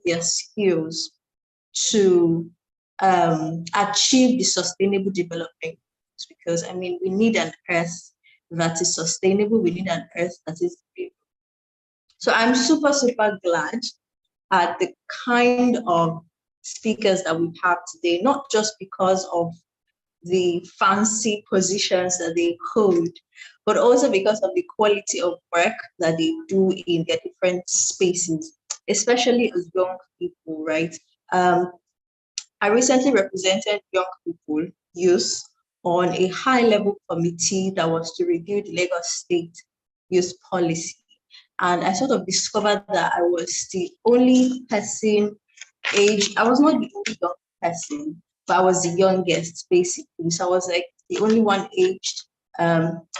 their skills to achieve the sustainable development. Because I mean, we need an earth that is sustainable. We need an earth that is livable. So I'm super, super glad at the kind of speakers that we have today, not just because of the fancy positions that they hold, but also because of the quality of work that they do in their different spaces, especially as young people, right? I recently represented young people, youth, on a high-level committee that was to review the Lagos State youth policy. And I sort of discovered that I was the only person I was not the only young person, but I was the youngest, basically. So I was like the only one aged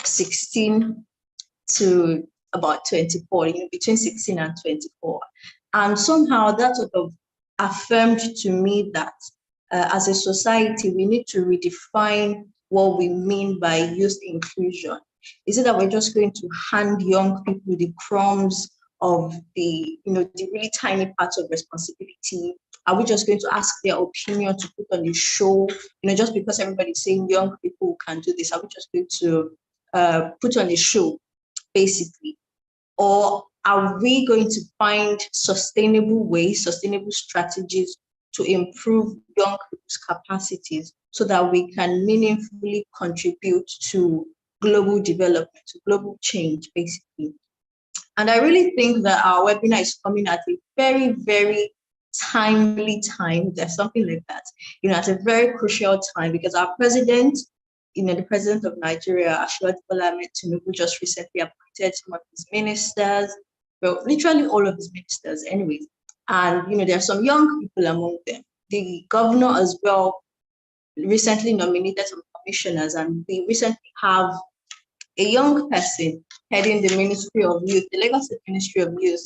16 to about 24, between 16 and 24. And somehow that sort of affirmed to me that as a society, we need to redefine what we mean by youth inclusion. Is it that we're just going to hand young people the crumbs of the really tiny parts of responsibility? Are we just going to ask their opinion to put on the show? Just because everybody's saying young people can do this, are we just going to put on a show, basically? Or are we going to find sustainable ways, sustainable strategies to improve young people's capacities so that we can meaningfully contribute to global development, to global change, basically? And I really think that our webinar is coming at a very, very timely time. There's something like that, at a very crucial time, because our president, the president of Nigeria, Asiwaju Bola Ahmed Tinubu, just recently appointed some of his ministers, well, literally all of his ministers anyways. And, there are some young people among them. The governor as well recently nominated some commissioners, and we recently have a young person heading the Ministry of Youth, the Lagos State Ministry of Youth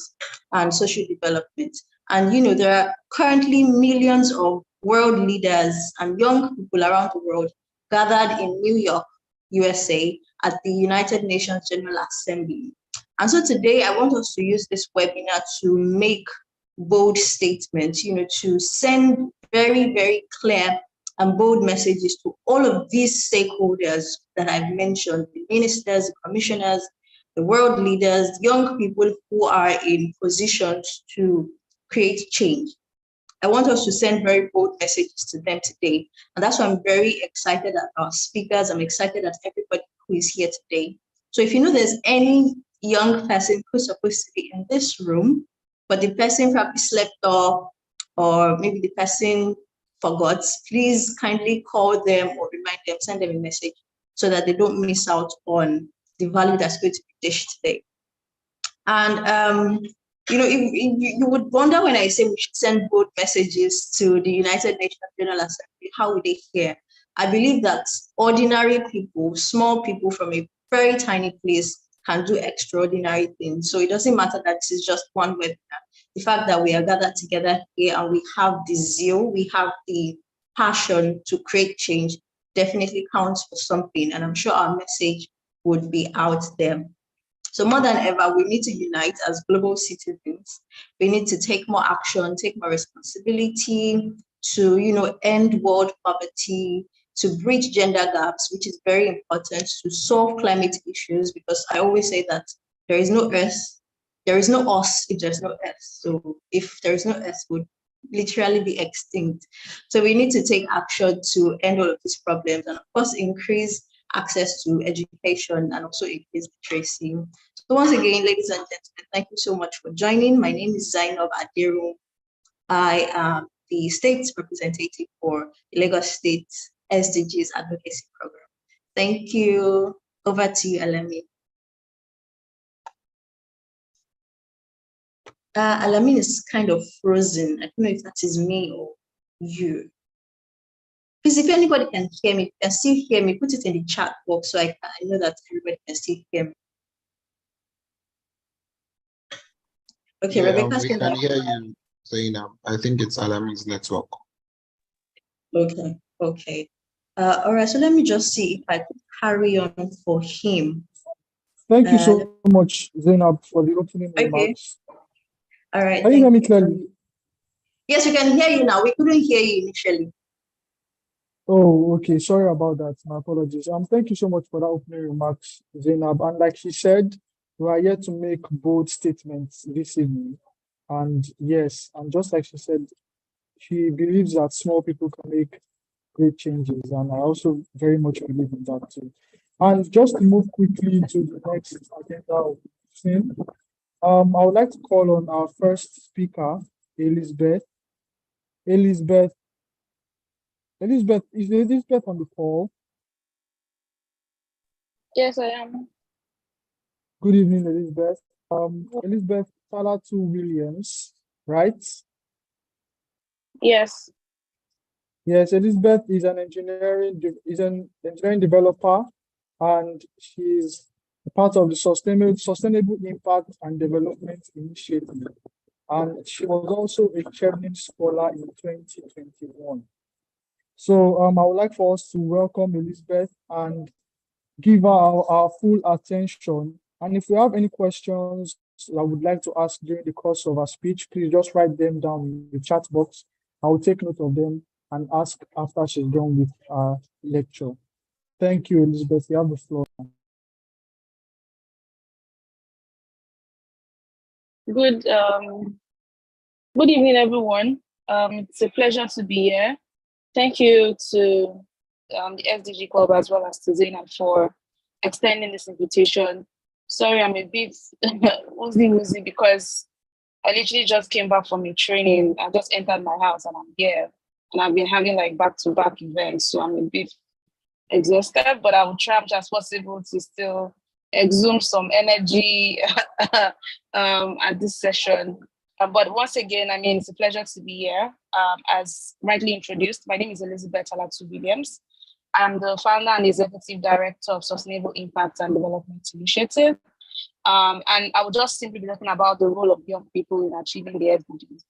and Social Development. And, there are currently millions of world leaders and young people around the world gathered in New York, USA, at the United Nations General Assembly. And so today I want us to use this webinar to make bold statements, to send very, very clear and bold messages to all of these stakeholders that I've mentioned, the ministers, the commissioners, the world leaders, young people who are in positions to create change. I want us to send very bold messages to them today. And that's why I'm very excited at our speakers. I'm excited at everybody who is here today. So if there's any young person who's supposed to be in this room, but the person probably slept off, or maybe the person forgot, please kindly call them or remind them, send them a message so that they don't miss out on the value that's going to be dished today. And you would wonder when I say we should send bold messages to the United Nations General Assembly, how would they hear? I believe that ordinary people, small people from a very tiny place can do extraordinary things. So it doesn't matter that this is just one webinar. The fact that we are gathered together here and we have the zeal, we have the passion to create change definitely counts for something. And I'm sure our message would be out there. So more than ever, we need to unite as global citizens. We need to take more action, take more responsibility to, end world poverty, to bridge gender gaps, which is very important, to solve climate issues, because I always say that there is no Earth, there is no us if there's no Earth. So if there is no Earth, we would literally be extinct. So we need to take action to end all of these problems and, of course, increase access to education and also increase literacy. So once again, ladies and gentlemen, thank you so much for joining. My name is Zainab Adiru. I am the state representative for the Lagos State SDGs Advocacy Program. Thank you. Over to you, Alamin. Alamin is kind of frozen. I don't know if that is me or you. Please, if anybody can hear me, can still hear me, put it in the chat box so I know that everybody can still hear me. Okay, yeah, Rebecca, we can hear you, Zainab. I think it's Alamin's network. Okay. All right, so let me just see if I could carry on for him. Thank you so much, Zainab, for the opening remarks. All right. Can you hear me clearly? Yes, we can hear you now. We couldn't hear you initially. Oh, okay. Sorry about that. My apologies. Thank you so much for that opening remarks, Zainab. And like she said, we are here to make bold statements this evening. And yes, and just like she said, she believes that small people can make great changes. And I also very much believe in that too. And just to move quickly to the next agenda of the thing, I would like to call on our first speaker, Elizabeth. Elizabeth, is Elizabeth on the call? Yes, I am. Good evening, Elizabeth. Elizabeth Falatu Williams, right? Yes. Yes, Elizabeth is an engineering developer, and she's part of the Sustainable Impact and Development Initiative. And she was also a Chevening Scholar in 2021. So I would like for us to welcome Elizabeth and give her our full attention. And if you have any questions I would like to ask during the course of our speech, please just write them down in the chat box. I will take note of them and ask after she's done with our lecture. Thank you, Elizabeth. You have the floor. Good good evening, everyone. It's a pleasure to be here. Thank you to the SDG Club as well as to Zainab for extending this invitation. Sorry, I'm a bit woozy because I literally just came back from a training. I just entered my house and I'm here. And I've been having like back-to-back events, so I'm a bit exhausted, but I will try as much as possible to still exhume some energy at this session. But once again, I mean, it's a pleasure to be here. As rightly introduced, my name is Elizabeth Alatu Williams. I'm the founder and executive director of Sustainable Impact and Development Initiative. And I will just simply be talking about the role of young people in achieving the SDGs.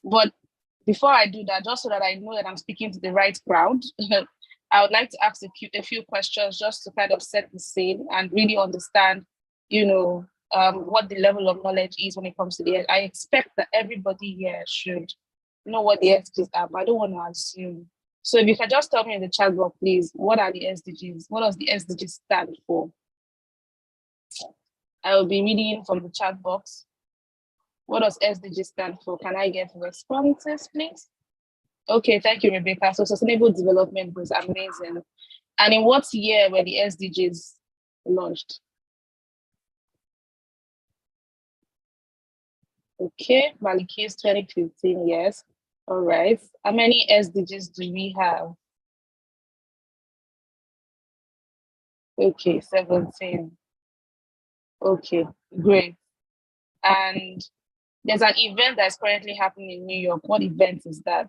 But before I do that, just so that I know that I'm speaking to the right crowd, I would like to ask a few questions just to kind of set the scene and really understand, what the level of knowledge is when it comes to the. I expect that everybody here should know what the SDGs are, but I don't want to assume. So if you can just tell me in the chat box, please, what are the SDGs? What does the SDGs stand for? I will be reading from the chat box. What does SDG stand for? Can I get responses, please? Okay, thank you, Rebecca. So sustainable development was amazing. And in what year were the SDGs launched? Okay, Malikis 2015, yes. All right. How many SDGs do we have? Okay, 17. Okay, great. And there's an event that's currently happening in New York. What event is that?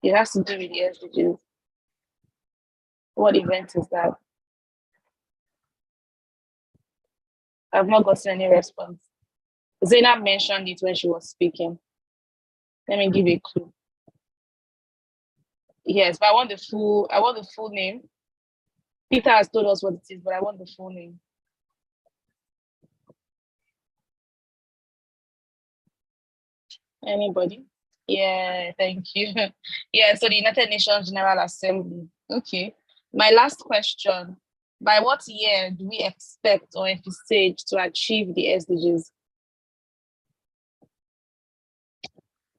It has to do with the SDGs. What event is that? I've not gotten any response. Zainab mentioned it when she was speaking. Let me give you a clue. Yes, but I want the full name. Peter has told us what it is, but I want the full name. Anybody? Yeah, thank you. Yeah, so the United Nations General Assembly. Okay. My last question. By what year do we expect or envisage to achieve the SDGs?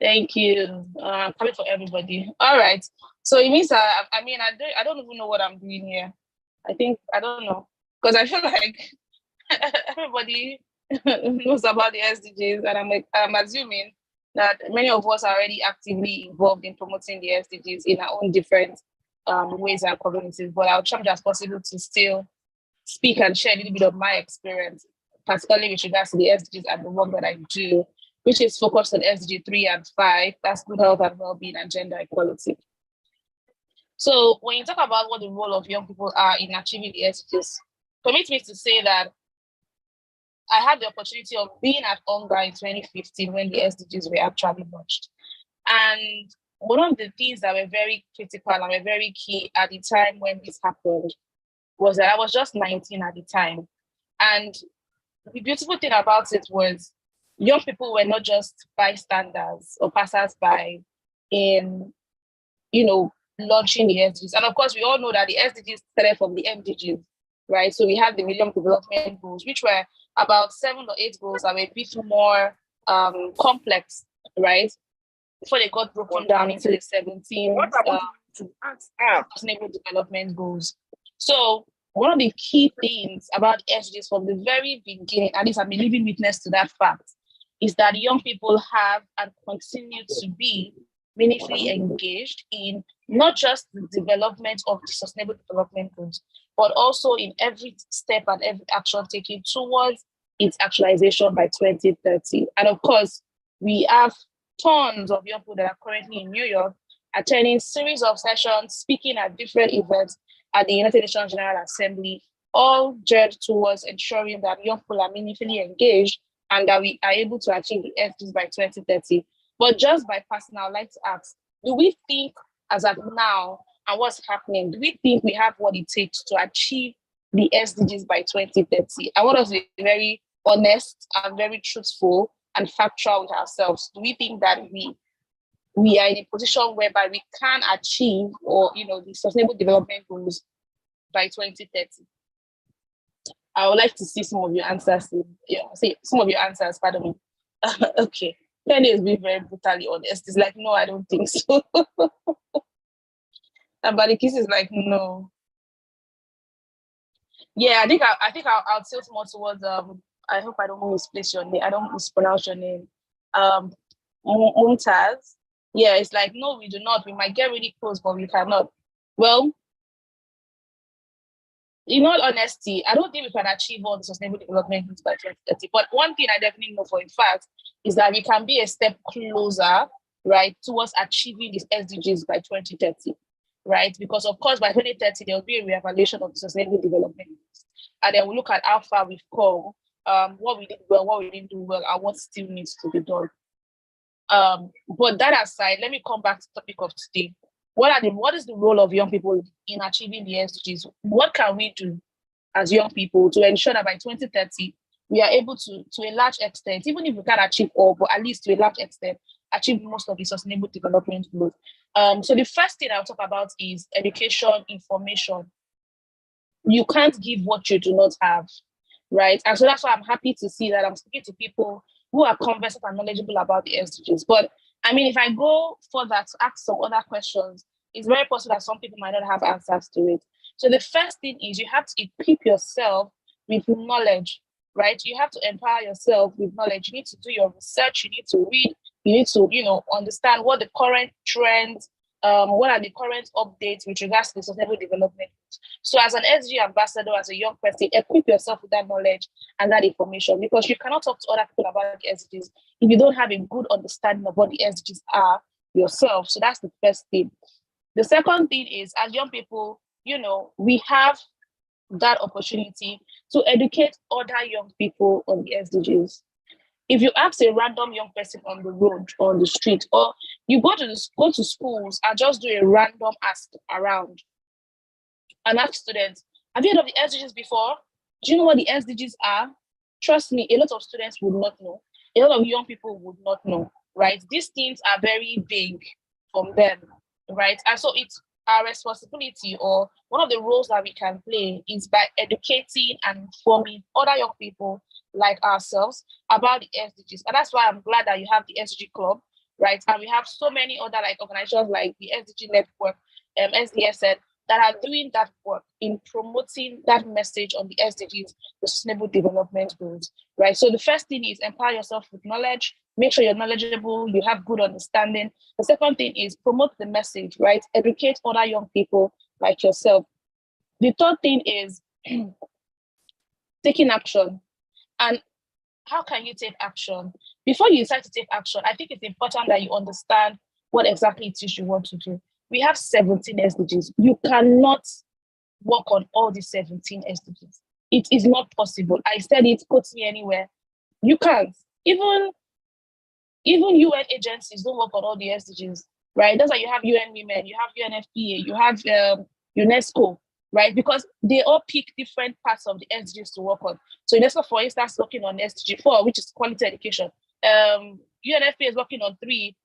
Thank you. Coming for everybody. All right. So it means I don't even know what I'm doing here. I don't know. Because I feel like everybody knows about the SDGs, and I'm assuming that many of us are already actively involved in promoting the SDGs in our own different ways and communities. But I'll try as possible to still speak and share a little bit of my experience, particularly with regards to the SDGs and the work that I do, which is focused on SDG 3 and 5, that's good health and well-being and gender equality. So when you talk about what the role of young people are in achieving the SDGs, permit me to say that I had the opportunity of being at UNGA in 2015 when the SDGs were actually launched. And one of the things that were very critical and were very key at the time when this happened was that I was just 19 at the time. And the beautiful thing about it was young people were not just bystanders or passers-by in, launching the SDGs. And of course, we all know that the SDGs started from the MDGs, right? So we have the Millennium Development Goals, which were about 7 or 8 goals that were a bit more complex, right? Before they got broken down into the 17 sustainable development goals. So one of the key things about SDGs from the very beginning, at least I'm a living witness to that fact, is that young people have and continue to be meaningfully engaged in not just the development of the sustainable development goals, but also in every step and every action taken towards its actualization by 2030. And of course, we have tons of young people that are currently in New York attending series of sessions, speaking at different events at the United Nations General Assembly, all geared towards ensuring that young people are meaningfully engaged and that we are able to achieve the SDGs by 2030. But just by passing, I'd like to ask, do we think as of now and what's happening, do we think we have what it takes to achieve the SDGs by 2030? I want us to be very honest and very truthful and factual with ourselves. Do we think that we are in a position whereby we can achieve the sustainable development goals by 2030? I would like to see some of your answers. Pardon me. Okay. Penny is being very brutally honest. It's like, no, I don't think so. And Balikis is like, no. Yeah, I think I'll tilt more towards I hope I don't misplace your name. I don't mispronounce your name. Mumtaz. Yeah, it's like, no, we do not. We might get really close, but we cannot. Well, in all honesty, I don't think we can achieve all the sustainable development goals by 2030. But one thing I definitely know for a fact is that we can be a step closer, right, towards achieving these SDGs by 2030, right? Because of course, by 2030, there will be a reevaluation of the sustainable development goals. And then we'll look at how far we've come, what we did well, what we didn't do well, and what still needs to be done. But that aside, let me come back to the topic of today. What is the role of young people in achieving the SDGs? What can we do as young people to ensure that by 2030, we are able to a large extent, even if we can't achieve all, but at least to a large extent, achieve most of the sustainable development goals? So the first thing I'll talk about is education, information. You can't give what you do not have, right? And so that's why I'm happy to see that I'm speaking to people who are conversant and knowledgeable about the SDGs. But I mean, if I go further to ask some other questions, it's very possible that some people might not have answers to it. So the first thing is you have to equip yourself with knowledge, right? You have to empower yourself with knowledge. You need to do your research. You need to read. You need to, understand what the current trends, what are the current updates with regards to the sustainable development. So as an SDG ambassador, as a young person, equip yourself with that knowledge and that information, because you cannot talk to other people about the SDGs if you don't have a good understanding of what the SDGs are yourself. So that's the first thing. The second thing is, as young people, we have that opportunity to educate other young people on the SDGs. If you ask a random young person on the road, on the street, or you go to schools and just do a random ask around and ask students, have you heard of the SDGs before? Do you know what the SDGs are? Trust me, a lot of students would not know. A lot of young people would not know, right? These things are very big from them, right? And so it's our responsibility, or one of the roles that we can play, is by educating and informing other young people like ourselves about the SDGs. And that's why I'm glad that you have the SDG Club, right? And we have so many other organizations like the SDG Network, SDSN, that are doing that work in promoting that message on the SDGs, the Sustainable Development Goals, right? So the first thing is empower yourself with knowledge, make sure you're knowledgeable, you have good understanding. The second thing is promote the message, right? Educate other young people like yourself. The third thing is taking action. And how can you take action? Before you decide to take action, I think it's important that you understand what exactly it is you want to do. We have 17 SDGs. You cannot work on all the 17 SDGs. It is not possible. I said it, quote me anywhere. You can't. Even UN agencies don't work on all the SDGs, right? That's why you have UN Women, you have UNFPA, you have UNESCO, right? Because they all pick different parts of the SDGs to work on. So UNESCO, for instance, working on SDG 4, which is quality education. UNFPA is working on 3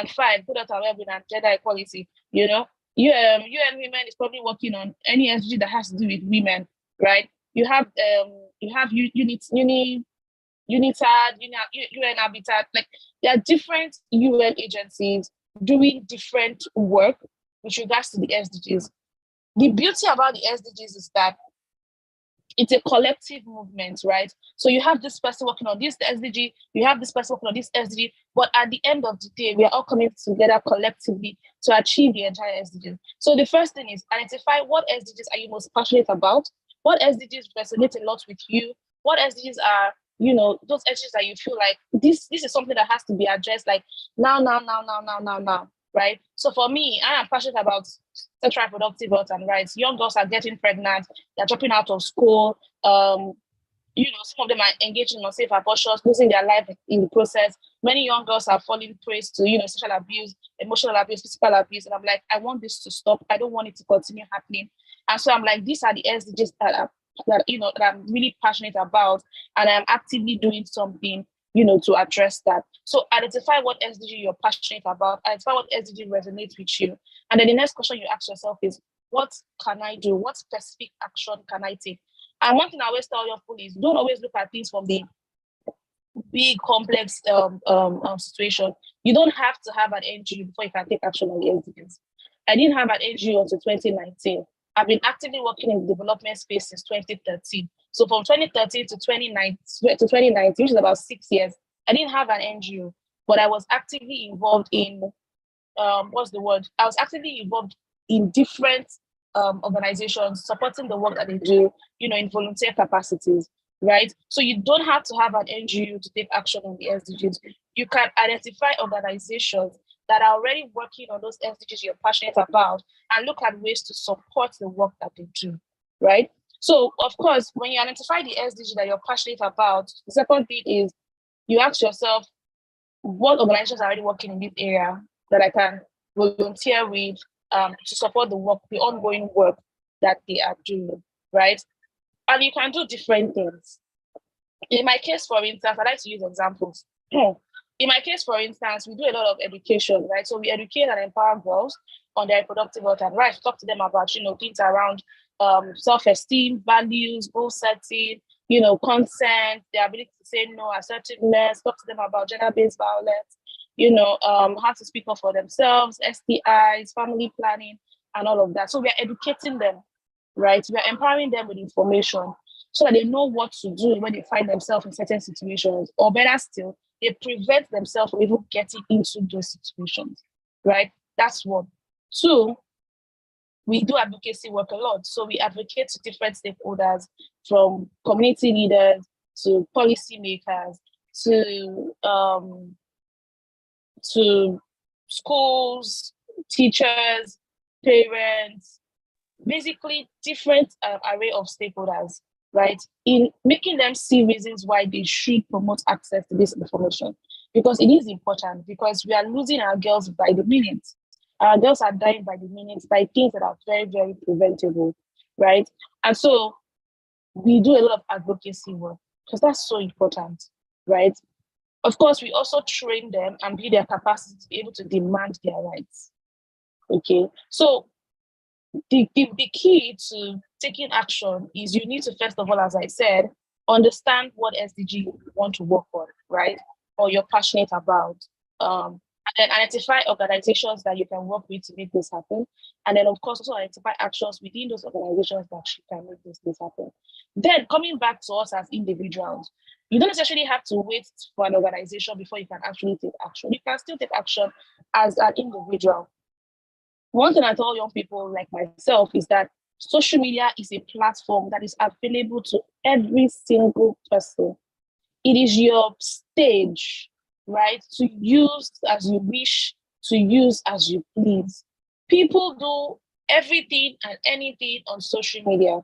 and 5, good health and well-being and gender equality. You know, UN Women is probably working on any SDG that has to do with women, right? You have UNITAD, UN Habitat. Like, there are different UN agencies doing different work with regards to the SDGs. The beauty about the SDGs is that it's a collective movement, right? So you have this person working on this SDG, you have this person working on this SDG, but at the end of the day, we are all coming together collectively to achieve the entire SDGs. So the first thing is identify what SDGs are you most passionate about, what SDGs resonate a lot with you, what SDGs are, those SDGs that you feel like this is something that has to be addressed like now, right? So for me, I am passionate about sexual reproductive health and rights. Young girls are getting pregnant, they're dropping out of school. Some of them are engaging in unsafe abortions, losing their life in the process. Many young girls are falling prey to, sexual abuse, emotional abuse, physical abuse. And I'm like, I want this to stop. I don't want it to continue happening. And so I'm like, these are the SDGs that I'm really passionate about, and I'm actively doing something to address that. So identify what SDG you're passionate about, identify what SDG resonates with you. And then the next question you ask yourself is, what can I do? What specific action can I take? And one thing I always tell young people is, don't always look at things from the big, complex situation. You don't have to have an NGO before you can take action on the SDGs. I didn't have an NGO until 2019. I've been actively working in the development space since 2013. So from 2013 to 2019, which is about 6 years, I didn't have an NGO, but I was actively involved in, I was actively involved in different organizations supporting the work that they do, in volunteer capacities, right? So you don't have to have an NGO to take action on the SDGs. You can identify organizations that are already working on those SDGs you're passionate about and look at ways to support the work that they do, right? So, of course, when you identify the SDG that you're passionate about, the second thing is you ask yourself, what organizations are already working in this area that I can volunteer with to support the ongoing work that they are doing, right? And you can do different things. In my case, for instance, I like to use examples. In my case, for instance, we do a lot of education, right? So we educate and empower girls on their reproductive health and rights. Talk to them about, things around self-esteem, values, goal setting, consent, the ability to say no, assertiveness. Talk to them about gender-based violence, how to speak up for themselves, STIs, family planning, and all of that. So we are educating them, right? We are empowering them with information so that they know what to do when they find themselves in certain situations, or better still, they prevent themselves from even getting into those situations, right? That's one. Two, we do advocacy work a lot. So we advocate to different stakeholders, from community leaders to policymakers to schools, teachers, parents, basically different array of stakeholders, right? In making them see reasons why they should promote access to this information. Because it is important, because we are losing our girls by the minute. Our girls are dying by the minute by things that are very, very preventable, right? And so we do a lot of advocacy work because that's so important, right? Of course, we also train them and build their capacity to be able to demand their rights. Okay, so the key to taking action is you need to, first of all, as I said, understand what SDG you want to work on, right? Or you're passionate about. And then identify organizations that you can work with to make this happen. And then, of course, also identify actions within those organizations that you can make this happen. Then, coming back to us as individuals, you don't necessarily have to wait for an organization before you can actually take action. You can still take action as an individual. One thing I tell young people like myself is that social media is a platform that is available to every single person. It is your stage, right? To use as you wish, to use as you please. People do everything and anything on social media,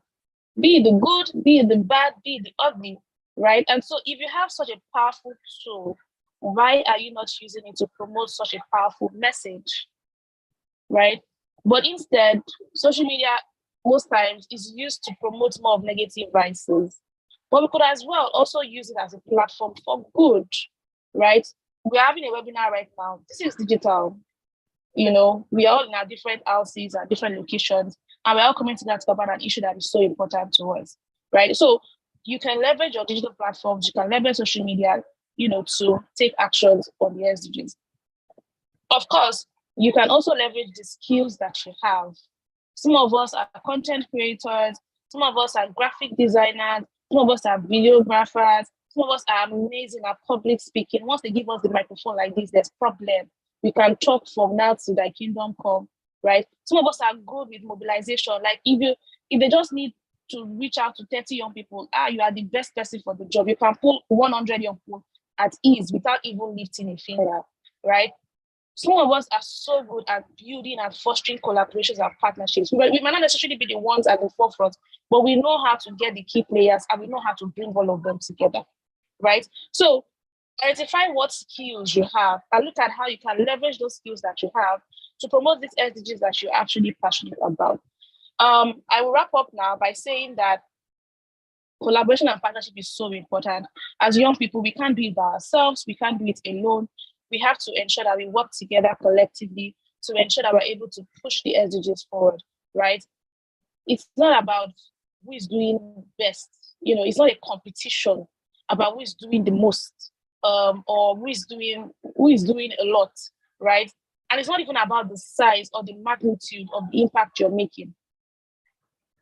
be it the good, be it the bad, be it the ugly, right? And so if you have such a powerful tool, why are you not using it to promote such a powerful message, right? But instead, social media most times is used to promote more of negative vices. But we could as well also use it as a platform for good, right? We're having a webinar right now. This is digital. You know, we are all in our different houses and different locations, and we're all coming together to talk about an issue that is so important to us, right? So you can leverage your digital platforms, you can leverage social media, you know, to take actions on the SDGs. Of course, you can also leverage the skills that you have. Some of us are content creators, some of us are graphic designers, some of us are videographers, some of us are amazing at public speaking. Once they give us the microphone like this, there's problem. We can talk from now to thy kingdom come, right? Some of us are good with mobilization. Like if they just need to reach out to 30 young people, you are the best person for the job. You can pull 100 young people at ease without even lifting a finger, right? Some of us are so good at building and fostering collaborations and partnerships. We might not necessarily be the ones at the forefront, but we know how to get the key players and we know how to bring all of them together, right? So identify what skills you have and look at how you can leverage those skills that you have to promote these SDGs that you're actually passionate about. I will wrap up now by saying that collaboration and partnership is so important. As young people, we can't do it by ourselves. We can't do it alone. We have to ensure that we work together collectively to ensure that we're able to push the SDGs forward, right? It's not about who is doing best. You know, it's not a competition about who is doing the most, or who is doing a lot, right? And it's not even about the size or the magnitude of the impact you're making.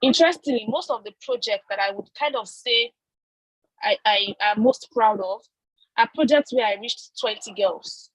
Interestingly, most of the projects that I would kind of say I am most proud of are projects where I reached 20 girls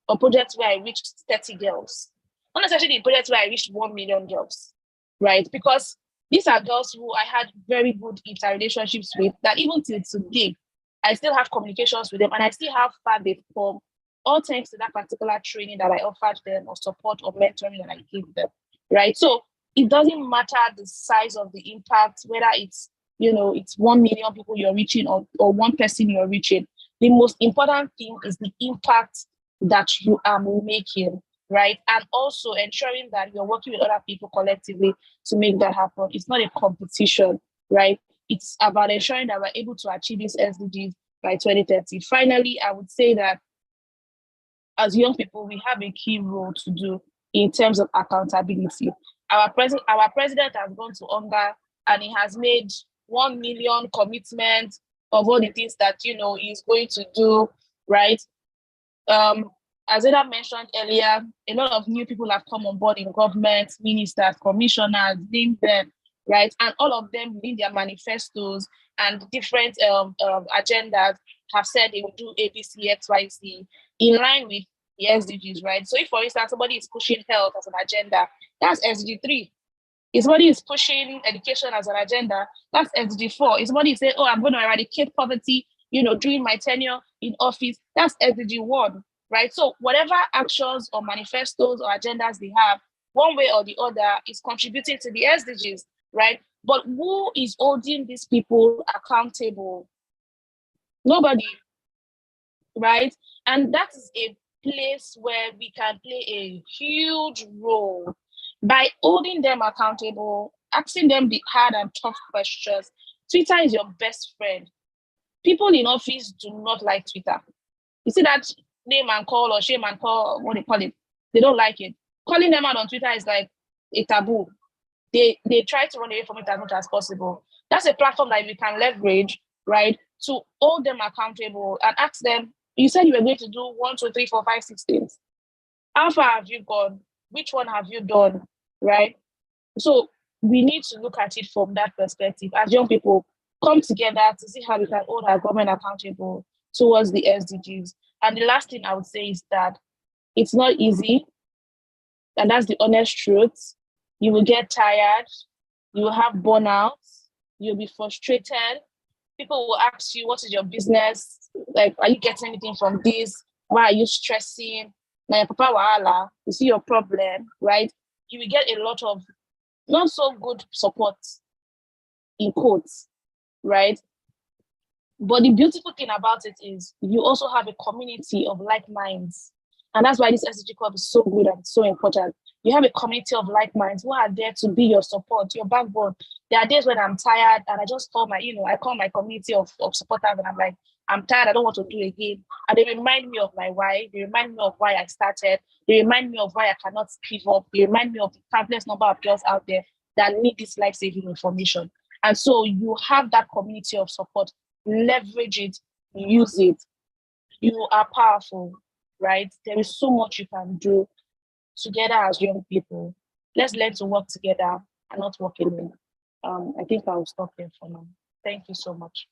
or projects where I reached 30 girls. Not necessarily projects where I reached 1 million girls, right? Because these are girls who I had very good interrelationships with that even till today, I still have communications with them and I still have far they've come, all thanks to that particular training that I offered them or support or mentoring that I gave them, right? So it doesn't matter the size of the impact, whether it's, you know, it's 1 million people you're reaching or one person you're reaching. The most important thing is the impact that you are making, right? And also ensuring that you're working with other people collectively to make that happen. It's not a competition, right? It's about ensuring that we're able to achieve these SDGs by 2030. Finally, I would say that as young people, we have a key role to do in terms of accountability. Our president has gone to UNGA and he has made 1 million commitments of all the things that, you know, he's going to do, right? As Eda mentioned earlier, a lot of new people have come on board in government, ministers, commissioners, name them, right? And all of them in their manifestos and different agendas have said they will do A, B, C, X, Y, Z in line with the SDGs, right? So if, for instance, somebody is pushing health as an agenda, that's SDG 3. If somebody is pushing education as an agenda, that's SDG 4. If somebody is saying, oh, I'm going to eradicate poverty, you know, during my tenure in office, that's SDG 1, right? So whatever actions or manifestos or agendas they have, one way or the other is contributing to the SDGs, right? But who is holding these people accountable? Nobody, right? And that is a place where we can play a huge role by holding them accountable, asking them the hard and tough questions. Twitter is your best friend. People in office do not like Twitter. You see that name and call or shame and call, what they call it, they don't like it. Calling them out on Twitter is like a taboo. They try to run away from it as much as possible. That's a platform that we can leverage, right, to hold them accountable and ask them, you said you were going to do 1, 2, 3, 4, 5, 6 things. How far have you gone? Which one have you done, right? So we need to look at it from that perspective. As young people, come together to see how we can hold our government accountable towards the SDGs. And the last thing I would say is that it's not easy, and that's the honest truth. You will get tired, you will have burnouts, you'll be frustrated. People will ask you, what is your business? Like, are you getting anything from this? Why are you stressing? Now, your papa wahala, you see your problem, right? You will get a lot of not so good support, in quotes, right? But the beautiful thing about it is you also have a community of like minds. And that's why this SDG Club is so good and so important. You have a community of like minds who are there to be your support, your backbone. There are days when I'm tired and I just call I call my community of supporters and I'm like, I'm tired, I don't want to do again. And they remind me of my why, they remind me of why I started, they remind me of why I cannot give up, they remind me of the countless number of girls out there that need this life-saving information. And so you have that community of support, leverage it, use it. You are powerful, right? There is so much you can do together as young people. Let's learn to work together and not work alone. I think I will stop here for now. Thank you so much.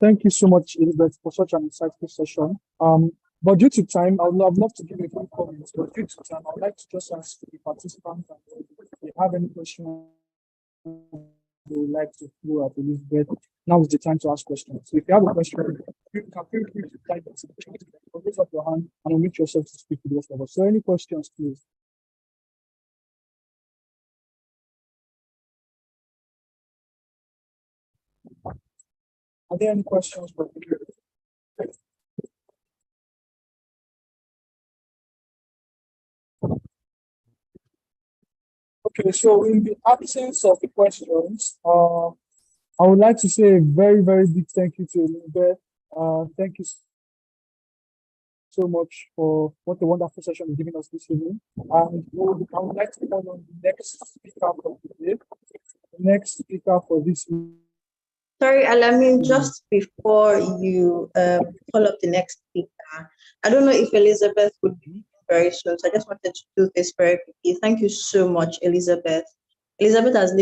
Thank you so much, Elizabeth, for such an insightful session. But due to time, I would love to give a few comments, but due to time, I would like to just ask the participants if they have any questions they would like to throw at Elizabeth. Now is the time to ask questions. So if you have a question, you can feel free to type it in the chat, or raise up your hand and unmute yourself to speak to the rest of us. So any questions, please? Are there any questions for Elizabeth? Okay, so in the absence of the questions, I would like to say a very, very big thank you to Elizabeth. Thank you so much for what a wonderful session you've given us this evening. And I would like to call on the next speaker for today. The next speaker for this evening. Sorry, Alamin, just before you call up the next speaker, I don't know if Elizabeth would be very soon, so I just wanted to do this very quickly. Thank you so much, Elizabeth. Elizabeth has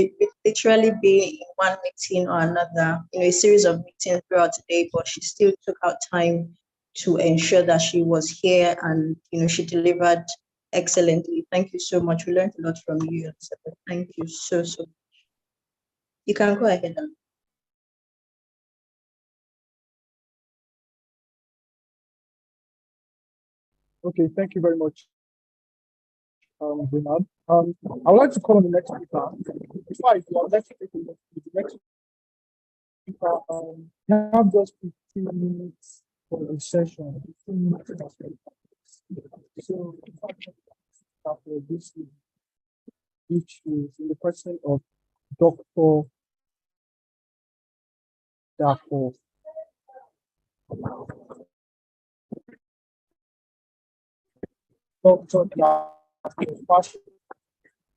literally been in one meeting or another, a series of meetings throughout the day, but she still took out time to ensure that she was here and, she delivered excellently. Thank you so much. We learned a lot from you, Elizabeth. Thank you so much. You can go ahead. Okay, thank you very much, Bernard. I would like to call on the next speaker. Before I do, I would like to take a look at the next speaker. We have just 15 minutes for the session. 15 minutes for so, after this, which is in the person of Dr. Dako. Dr. Dako.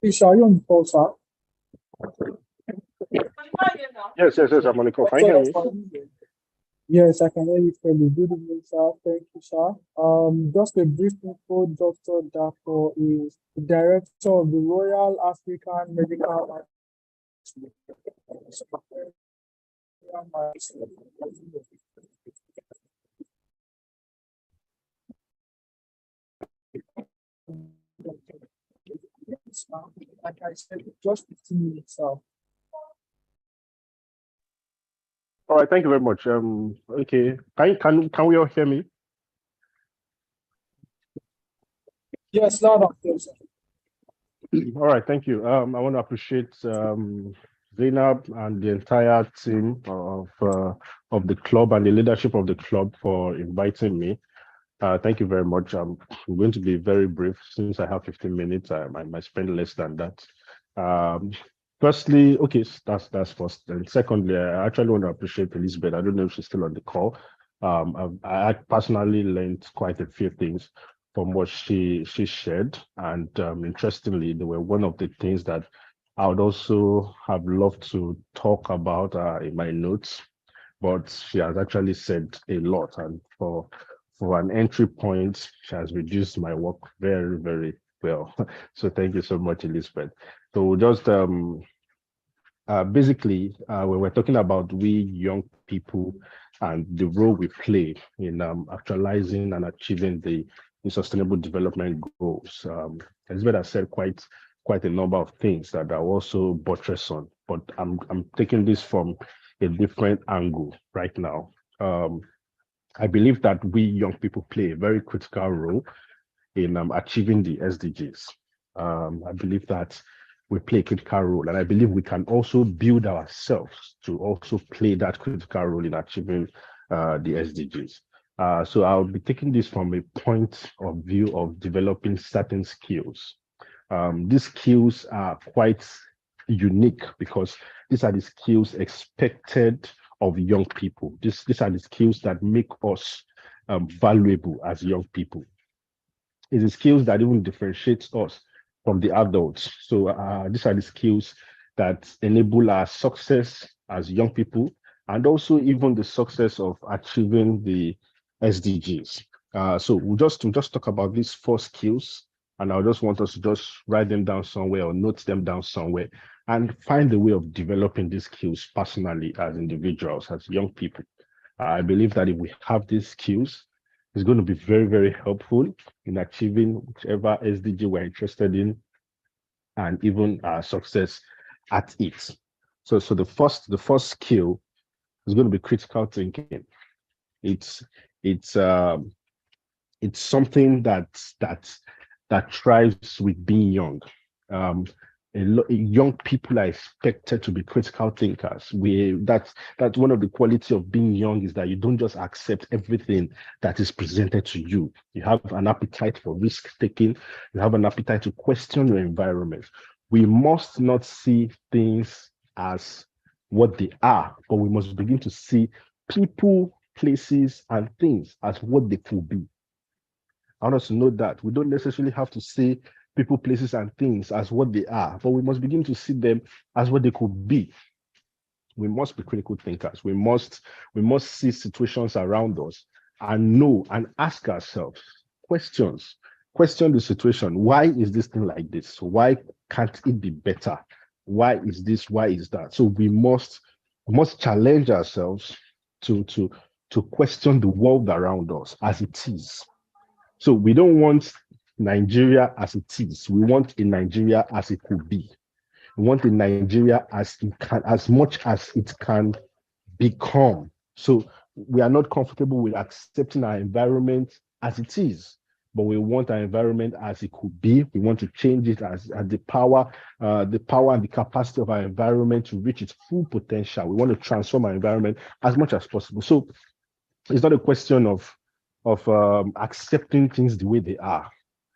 Please, are you on the call, sir? Yes, I'm on the call. Can you hear me? Yes, I can hear you fairly. Good evening, sir. Thank you, sir. Just a brief info, Dr. Dako is the director of the Royal African Medical like I said, just 15 minutes, sir. All right, thank you very much. Okay, can we all hear me? Yes, loud and clear, sir. All right, thank you. I want to appreciate Zainab and the entire team of the club and the leadership of the club for inviting me. Thank you very much. I'm going to be very brief since I have 15 minutes. I might spend less than that. Firstly, okay, that's first. And secondly, I actually want to appreciate Elizabeth. I don't know if she's still on the call. I personally learned quite a few things from what she shared. And interestingly, they were one of the things that I would also have loved to talk about in my notes, but she has actually said a lot. And for an entry point, she has reduced my work very, very well. So thank you so much, Elizabeth. So just basically, when we're talking about we young people and the role we play in actualizing and achieving the sustainable development goals, Elizabeth has said quite a number of things that are also buttress on, but I'm taking this from a different angle right now. I believe that we young people play a very critical role in achieving the SDGs. I believe that we play a critical role, and I believe we can also build ourselves to also play that critical role in achieving the SDGs. So I'll be taking this from a point of view of developing certain skills. These skills are quite unique because these are the skills expected of young people. These are the skills that make us valuable as young people. It's the skills that even differentiates us from the adults. So these are the skills that enable our success as young people, and also even the success of achieving the SDGs. So we'll just talk about these 4 skills, and I just want us to just write them down somewhere or note them down somewhere and find a way of developing these skills personally as individuals, as young people. I believe that if we have these skills, it's going to be very, very helpful in achieving whichever SDG we're interested in and even our success at it. So the first skill is going to be critical thinking. It's it's um it's something that thrives with being young. Um, Young people are expected to be critical thinkers. That's one of the quality of being young, is that you don't just accept everything that is presented to you. You have an appetite for risk taking. You have an appetite to question your environment. We must not see things as what they are, but we must begin to see people, places, and things as what they could be. I want us to know that we don't necessarily have to see people, places, and things as what they are, but we must begin to see them as what they could be. We must be critical thinkers. We must see situations around us and know and ask ourselves questions. Question the situation. Why is this thing like this? Why can't it be better? Why is this? Why is that? So we must challenge ourselves to question the world around us as it is. So we don't want Nigeria as it is. We want a Nigeria as it could be. We want a Nigeria as it can, as much as it can become. So we are not comfortable with accepting our environment as it is, but we want our environment as it could be. We want to change it as the power and the capacity of our environment to reach its full potential. We want to transform our environment as much as possible. So it's not a question of accepting things the way they are.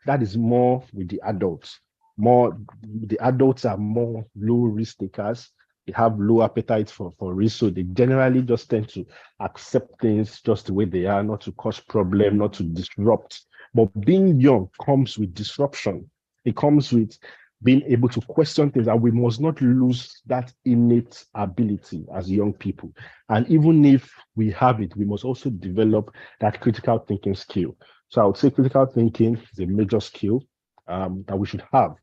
That is more with the adults. The adults are more low risk takers. They have low appetite for risk, so they generally just tend to accept things just the way they are, not to cause problem, not to disrupt. But being young comes with disruption. It comes with being able to question things, and we must not lose that innate ability as young people. And even if we have it, we must also develop that critical thinking skill. So I would say critical thinking is a major skill that we should have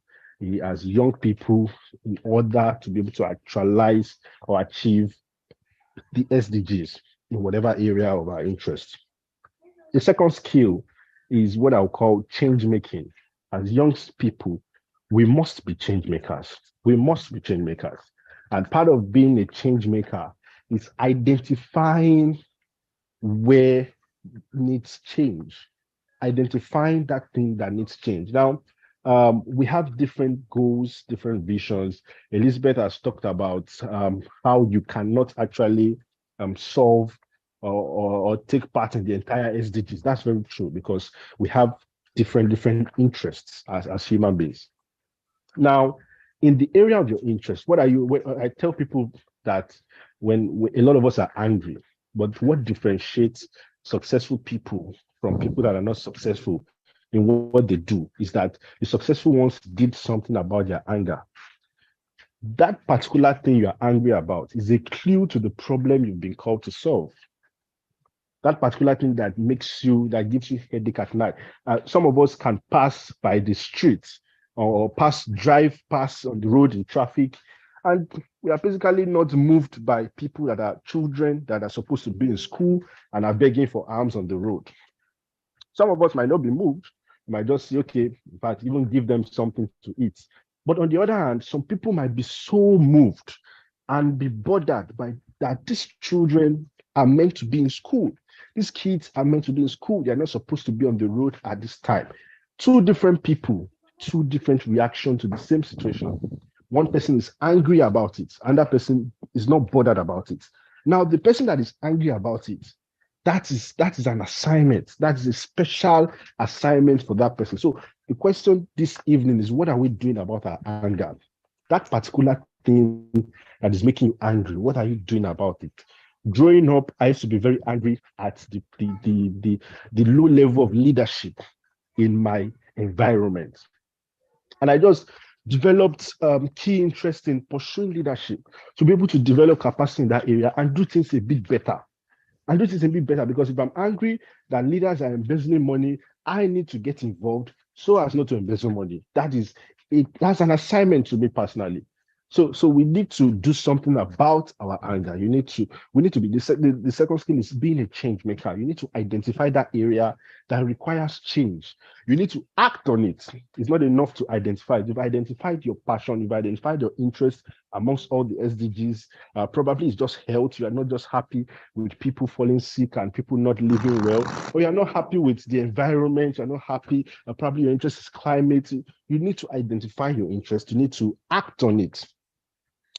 as young people in order to be able to actualize or achieve the SDGs in whatever area of our interest. The second skill is what I'll call change making. As young people, we must be change makers. We must be change makers. And part of being a change maker is identifying where needs change, identifying that thing that needs change. Now, we have different goals, different visions. Elizabeth has talked about how you cannot actually solve or take part in the entire SDGs. That's very true, because we have different interests as human beings. Now, in the area of your interest, what are you? I tell people that when a lot of us are angry, but what differentiates successful people from people that are not successful in what they do is that the successful ones did something about their anger. That particular thing you're angry about is a clue to the problem you've been called to solve. That particular thing that gives you headache at night. Some of us can pass by the streets or drive past on the road in traffic, and we are basically not moved by people that are children that are supposed to be in school and are begging for alms on the road. Some of us might not be moved, might just say, okay, in fact, even give them something to eat. But on the other hand, some people might be so moved and be bothered by that these children are meant to be in school. These kids are meant to be in school. They're not supposed to be on the road at this time. Two different people, two different reactions to the same situation. One person is angry about it, and that person is not bothered about it. Now, the person that is angry about it That is an assignment. That is a special assignment for that person. So the question this evening is, what are we doing about our anger? That particular thing that is making you angry, what are you doing about it? Growing up, I used to be very angry at the low level of leadership in my environment. And I just developed key interest in pursuing leadership to be able to develop capacity in that area and do things a bit better. And do things a bit better, because if I'm angry that leaders are embezzling money, I need to get involved so as not to embezzle money. That's an assignment to me personally. So we need to do something about our anger. We need to be the second skill is being a change maker. You need to identify that area that requires change. You need to act on it. It's not enough to identify. You've identified your passion, you've identified your interest amongst all the SDGs. Probably it's just health. You are not just happy with people falling sick and people not living well, or you're not happy with the environment, you're not happy, probably your interest is climate. You need to identify your interest. You need to act on it.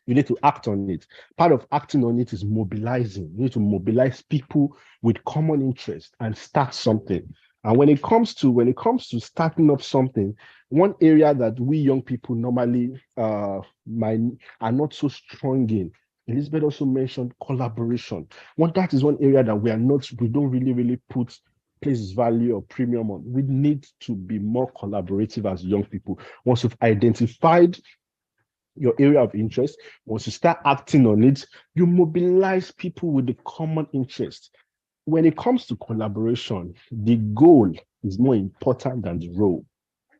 You need to act on it. Part of acting on it is mobilizing. You need to mobilize people with common interest and start something. And when it comes to starting up something, one area that we young people normally are not so strong in, Elizabeth also mentioned collaboration. That is one area that we don't really put place value or premium on. We need to be more collaborative as young people. Once you've identified your area of interest, once you start acting on it, you mobilize people with the common interest. When it comes to collaboration, the goal is more important than the role.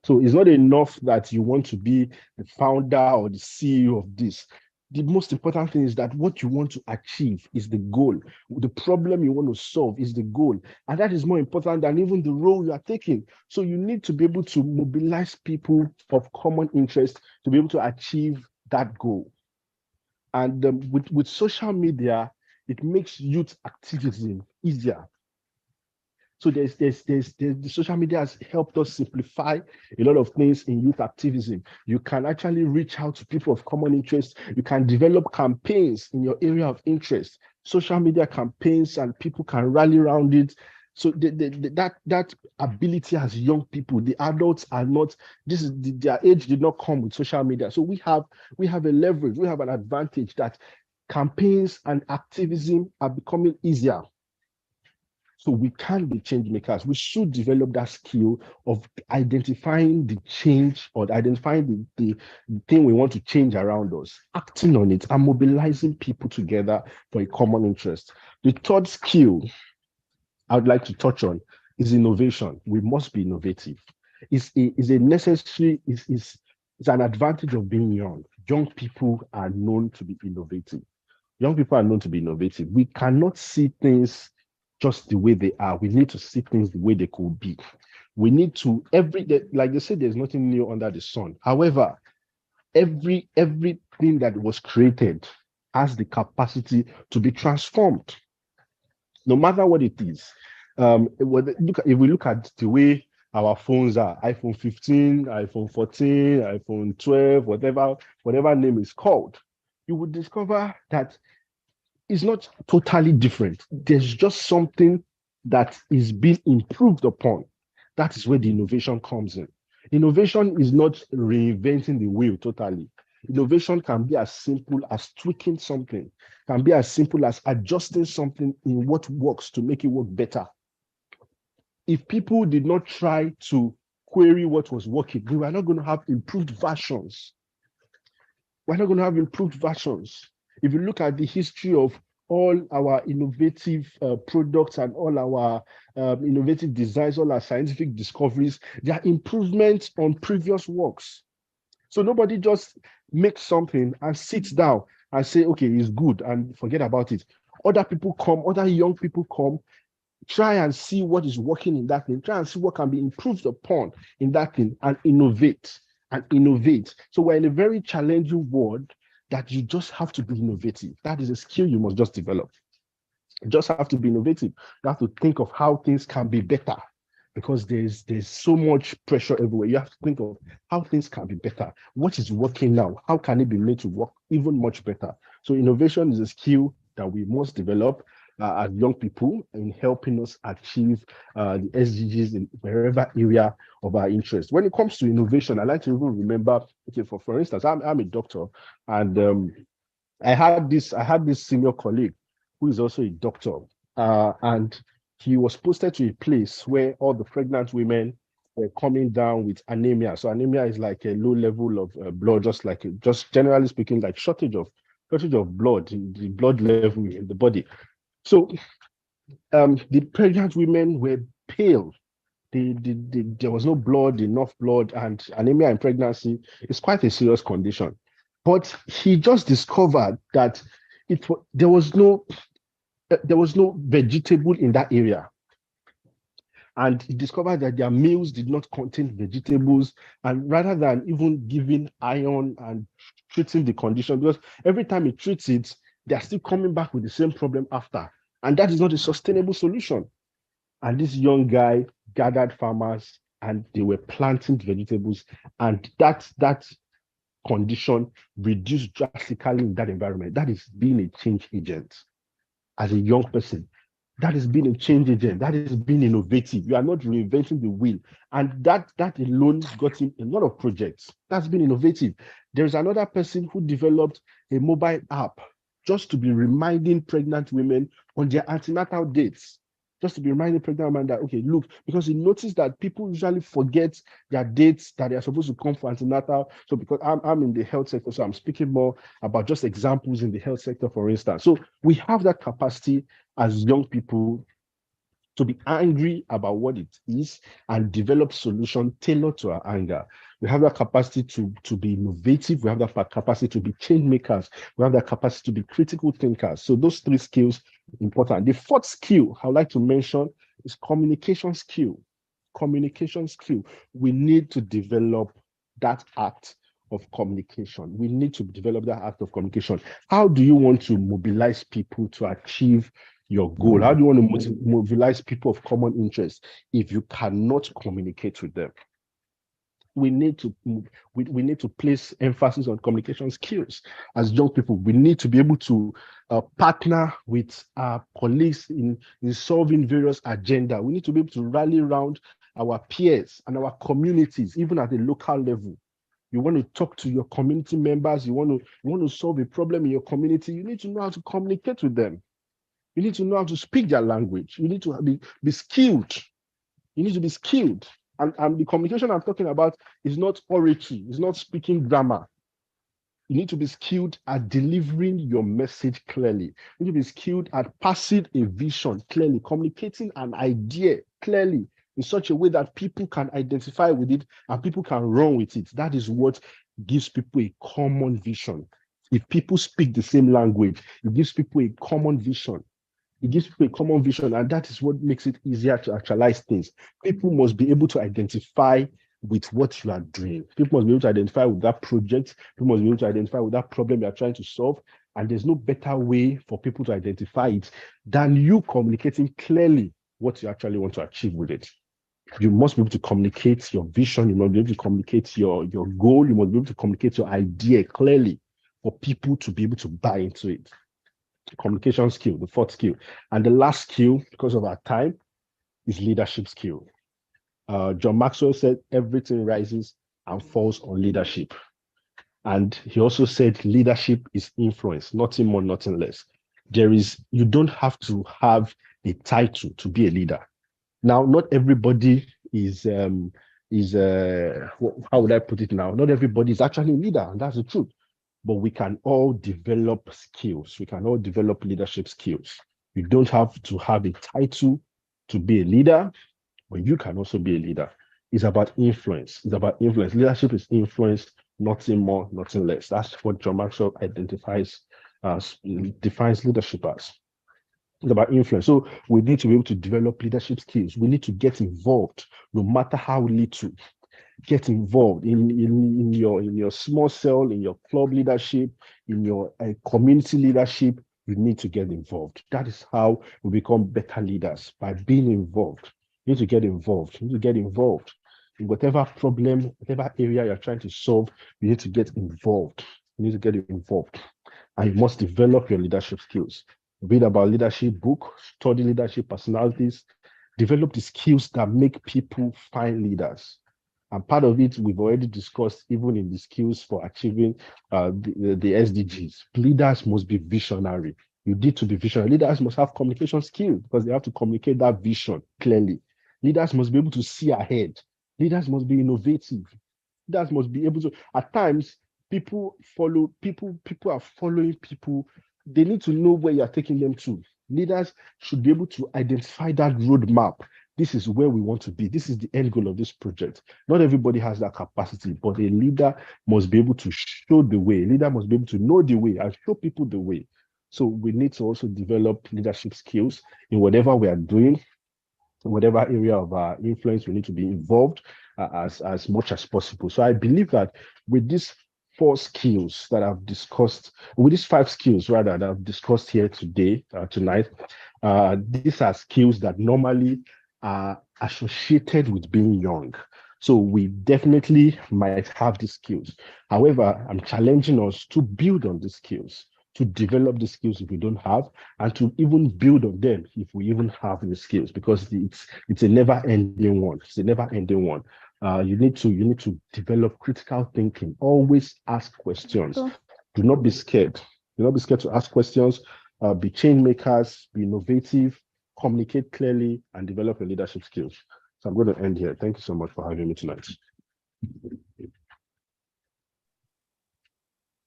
So it's not enough that you want to be the founder or the CEO of this. The most important thing is that what you want to achieve is the goal. The problem you want to solve is the goal. And that is more important than even the role you are taking. So you need to be able to mobilize people of common interest to be able to achieve that goal. And with social media, it makes youth activism easier. So the social media has helped us simplify a lot of things in youth activism. You can actually reach out to people of common interest. You can develop campaigns in your area of interest, social media campaigns, and people can rally around it. So that ability as young people, the adults are not, their age did not come with social media. So we have a leverage, we have an advantage that campaigns and activism are becoming easier. So we can be change makers. We should develop that skill of identifying the change or identifying the thing we want to change around us, acting on it, and mobilizing people together for a common interest. The third skill I would like to touch on is innovation. We must be innovative. It's an advantage of being young. Young people are known to be innovative. Young people are known to be innovative. We cannot see things just the way they are. We need to see things the way they could be. We need to, like they say, there's nothing new under the sun. However, everything that was created has the capacity to be transformed, no matter what it is. If we look at the way our phones are, iPhone 15, iPhone 14, iPhone 12, whatever name is called, you would discover that it's not totally different. There's just something that is being improved upon. That is where the innovation comes in. Innovation is not reinventing the wheel totally. Innovation can be as simple as tweaking something, can be as simple as adjusting something in what works to make it work better. If people did not try to query what was working, we were not going to have improved versions. We're not going to have improved versions. If you look at the history of all our innovative products and all our innovative designs, all our scientific discoveries, they are improvements on previous works. So nobody just makes something and sits down and say, okay, it's good, and forget about it. Other people come, other young people come, try and see what is working in that thing, try and see what can be improved upon in that thing, and innovate. So we're in a very challenging world that you just have to be innovative. That is a skill you must just develop. You just have to be innovative. You have to think of how things can be better, because there's so much pressure everywhere. You have to think of how things can be better. What is working now? How can it be made to work even much better? So innovation is a skill that we must develop. as young people in helping us achieve the SDGs in wherever area of our interest. When it comes to innovation, I like to even remember, okay, for instance, I'm a doctor, and I had this senior colleague who is also a doctor, and he was posted to a place where all the pregnant women were coming down with anemia. So anemia is like a low level of blood, just generally speaking, like shortage of blood, the blood level in the body. So the pregnant women were pale. There was no blood, enough blood, and anemia in pregnancy is quite a serious condition. But he just discovered that there was no vegetable in that area. And he discovered that their meals did not contain vegetables. And rather than even giving iron and treating the condition, because every time he treats it, they're still coming back with the same problem after. And that is not a sustainable solution. And this young guy gathered farmers and they were planting vegetables. And that condition reduced drastically in that environment. That is being a change agent as a young person. That is being a change agent. That is being innovative. You are not reinventing the wheel. And that alone got him a lot of projects. That's been innovative. There's another person who developed a mobile app just to be reminding pregnant women on their antenatal dates. Just to be reminding pregnant women that, okay, look, because he noticed that people usually forget their dates that they are supposed to come for antenatal. So because I'm in the health sector, so I'm speaking more about just examples in the health sector, for instance. So we have that capacity as young people to be angry about what it is and develop solutions tailored to our anger. We have that capacity to be innovative. We have that capacity to be change makers. We have that capacity to be critical thinkers. So those three skills are important. The fourth skill I would like to mention is communication skill. Communication skill. We need to develop that act of communication. We need to develop that act of communication. How do you want to mobilize people to achieve your goal? How do you want to mobilize people of common interest if you cannot communicate with them? We need to place emphasis on communication skills as young people. We need to be able to partner with our colleagues in solving various agendas. We need to be able to rally around our peers and our communities, even at the local level. You want to talk to your community members, you want to solve a problem in your community, you need to know how to communicate with them. You need to know how to speak their language. You need to be skilled. You need to be skilled. And the communication I'm talking about is not oratory, it's not speaking grammar. You need to be skilled at delivering your message clearly. You need to be skilled at passing a vision clearly, communicating an idea clearly in such a way that people can identify with it and people can run with it. That is what gives people a common vision. If people speak the same language, it gives people a common vision. It gives people a common vision, and that is what makes it easier to actualize things. People must be able to identify with what you are doing. People must be able to identify with that project. People must be able to identify with that problem you are trying to solve. And there's no better way for people to identify it than you communicating clearly what you actually want to achieve with it. You must be able to communicate your vision. You must be able to communicate your goal. You must be able to communicate your idea clearly for people to be able to buy into it. Communication skill, the fourth skill. And the last skill, because of our time, is leadership skill. John Maxwell said everything rises and falls on leadership. And he also said leadership is influence, nothing more, nothing less. You don't have to have a title to be a leader. Now, not everybody is how would I put it now? Not everybody is actually a leader, and that's the truth. But we can all develop skills. We can all develop leadership skills. You don't have to have a title to be a leader, but you can also be a leader. It's about influence. It's about influence. Leadership is influence, nothing more, nothing less. That's what John Maxwell defines leadership as. It's about influence. So we need to be able to develop leadership skills. We need to get involved, no matter how little. Get involved in your small cell, in your club leadership, in your community leadership. You need to get involved. That is how we become better leaders, by being involved. You need to get involved. You need to get involved in whatever problem, whatever area you're trying to solve. You need to get involved. You need to get involved, and you must develop your leadership skills. read about leadership book, study leadership personalities, develop the skills that make people fine leaders. And part of it, we've already discussed, even in the skills for achieving the SDGs. Leaders must be visionary. You need to be visionary. Leaders must have communication skills because they have to communicate that vision clearly. Leaders must be able to see ahead. Leaders must be innovative. Leaders must be able to, at times, people are following people. They need to know where you're taking them to. Leaders should be able to identify that roadmap. This is where we want to be. This is the end goal of this project. Not everybody has that capacity, but a leader must be able to show the way. A leader must be able to know the way and show people the way. So we need to also develop leadership skills in whatever we are doing, whatever area of our influence. We need to be involved as much as possible. So I believe that with these 4 skills that I've discussed, with these 5 skills rather that I've discussed here today, tonight, these are skills that normally are associated with being young. So we definitely might have these skills. However, I'm challenging us to build on these skills, to develop the skills if we don't have, and to even build on them if we even have the skills, because it's a never-ending one. It's a never-ending one. You need to develop critical thinking. Always ask questions. Do not be scared. Do not be scared to ask questions. Be change makers. Be innovative. Communicate clearly and develop your leadership skills. So I'm going to end here. Thank you so much for having me tonight.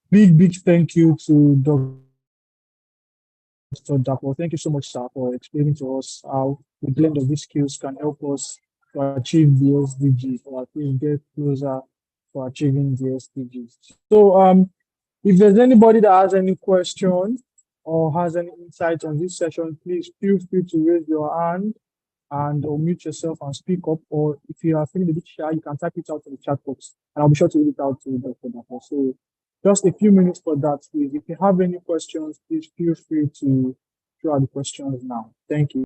Big thank you to Dr. Dapo. Thank you so much, sir, for explaining to us how the blend of these skills can help us to achieve the SDGs, or at least get closer to achieving the SDGs. So, if there's anybody that has any questions or has any insight on this session, please feel free to raise your hand and unmute yourself and speak up. Or if you are feeling a bit shy, you can type it out in the chat box, and I'll be sure to read it out to Dr. Dapo. So just a few minutes for that, please. If you have any questions, please feel free to throw out the questions now. Thank you.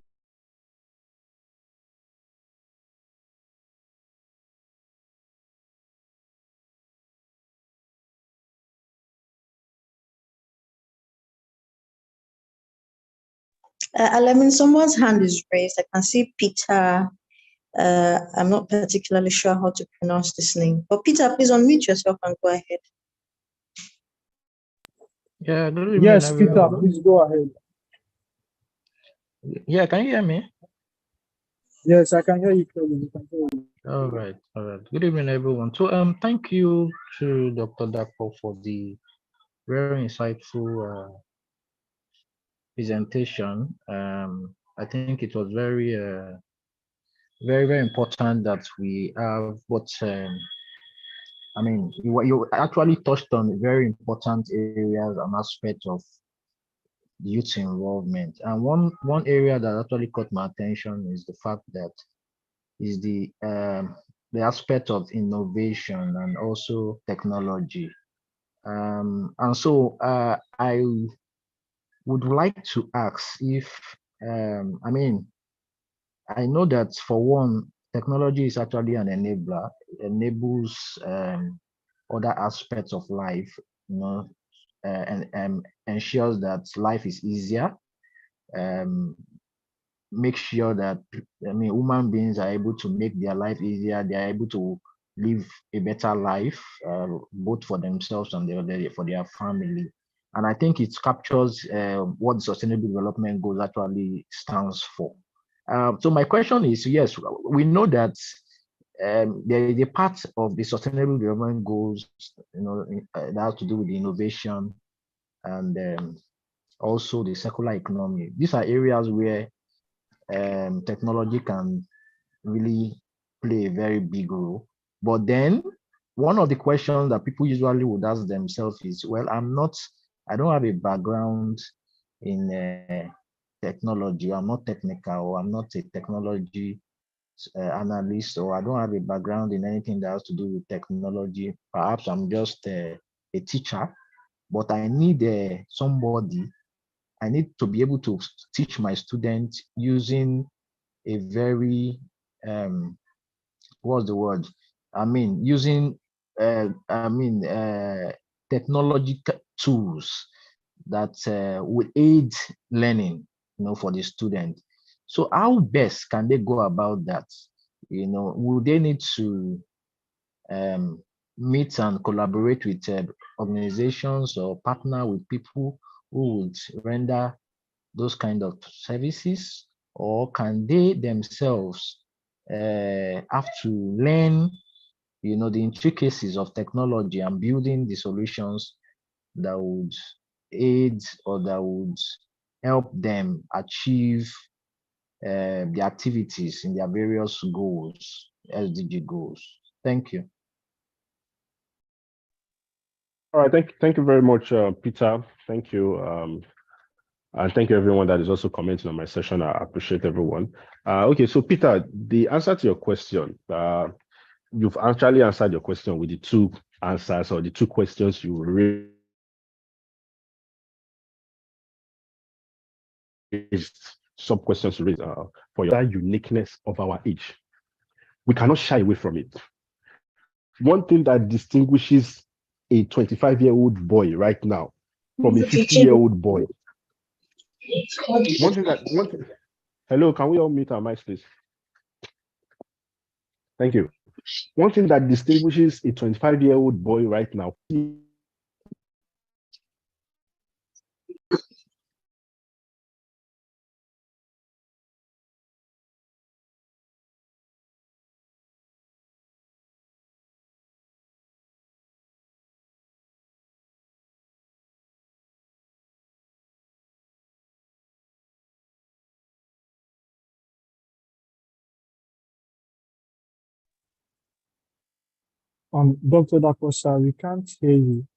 Someone's hand is raised. I can see Peter. I'm not particularly sure how to pronounce this name, but Peter, please unmute yourself and go ahead. Yeah, good evening, Yes, Peter, everyone. please go ahead. Yeah, can you hear me? Yes, I can hear you clearly. You can hear you. All right. Good evening, everyone. So, thank you to Dr. Dapo for the very insightful presentation. I think it was very, very important that we have what I mean, you actually touched on very important areas and aspects of youth involvement. And one area that actually caught my attention is the fact that is the aspect of innovation and also technology. And so I would like to ask if I mean, I know that for one, technology is actually an enabler, enables other aspects of life, you know, and ensures that life is easier. Um, make sure that human beings are able to make their life easier. They are able to live a better life, both for themselves and for their family. And I think it captures what sustainable development goals actually stands for. So my question is, yes, we know that there is a part of the sustainable development goals, that has to do with the innovation and also the circular economy. These are areas where technology can really play a very big role. But then one of the questions that people usually would ask themselves is, well, I don't have a background in technology. I'm not technical, or I'm not a technology analyst, or I don't have a background in anything that has to do with technology. Perhaps I'm just a teacher, but I need somebody. I need to be able to teach my students using a very what's the word? Using technological tools that would aid learning, for the student. So how best can they go about that? Would they need to meet and collaborate with organizations or partner with people who would render those kind of services, or can they themselves have to learn, the intricacies of technology and building the solutions that would aid or that would help them achieve the activities in their various goals, SDG goals? Thank you. All right, thank you very much, Peter. Thank you. And thank you everyone that is also commenting on my session. I appreciate everyone. Okay, so Peter, the answer to your question, you've actually answered your question with the two answers or the two questions you raised, sub questions to raise for your uniqueness of our age. We cannot shy away from it. One thing that distinguishes a 25-year-old boy right now from a 50-year-old boy. Hello, can we all mute our mics, please? Thank you. One thing that distinguishes a 25-year-old boy right now Dr. Dakosa, we can't hear you.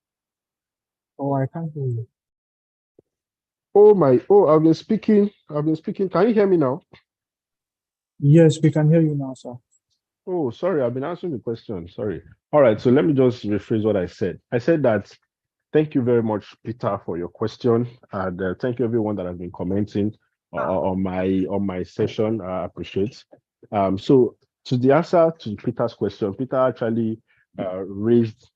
Oh, I can't hear you. I've been speaking. Can you hear me now? Yes, we can hear you now, sir. Oh, sorry, I've been answering the question. Sorry. All right, so let me just rephrase what I said. I said that thank you very much, Peter, for your question, and thank you everyone that has been commenting on my session. I appreciate. So to the answer to Peter's question, Peter actually raised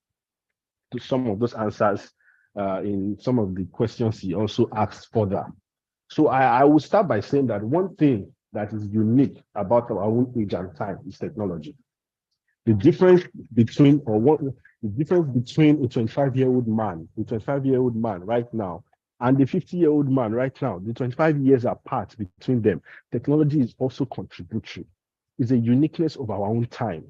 some of those answers in some of the questions he also asked further. So I will start by saying that one thing that is unique about our own age and time is technology. The difference between a 25-year-old man right now and the 50-year-old man right now, the 25 years apart between them, technology is also contributory. It's a uniqueness of our own time.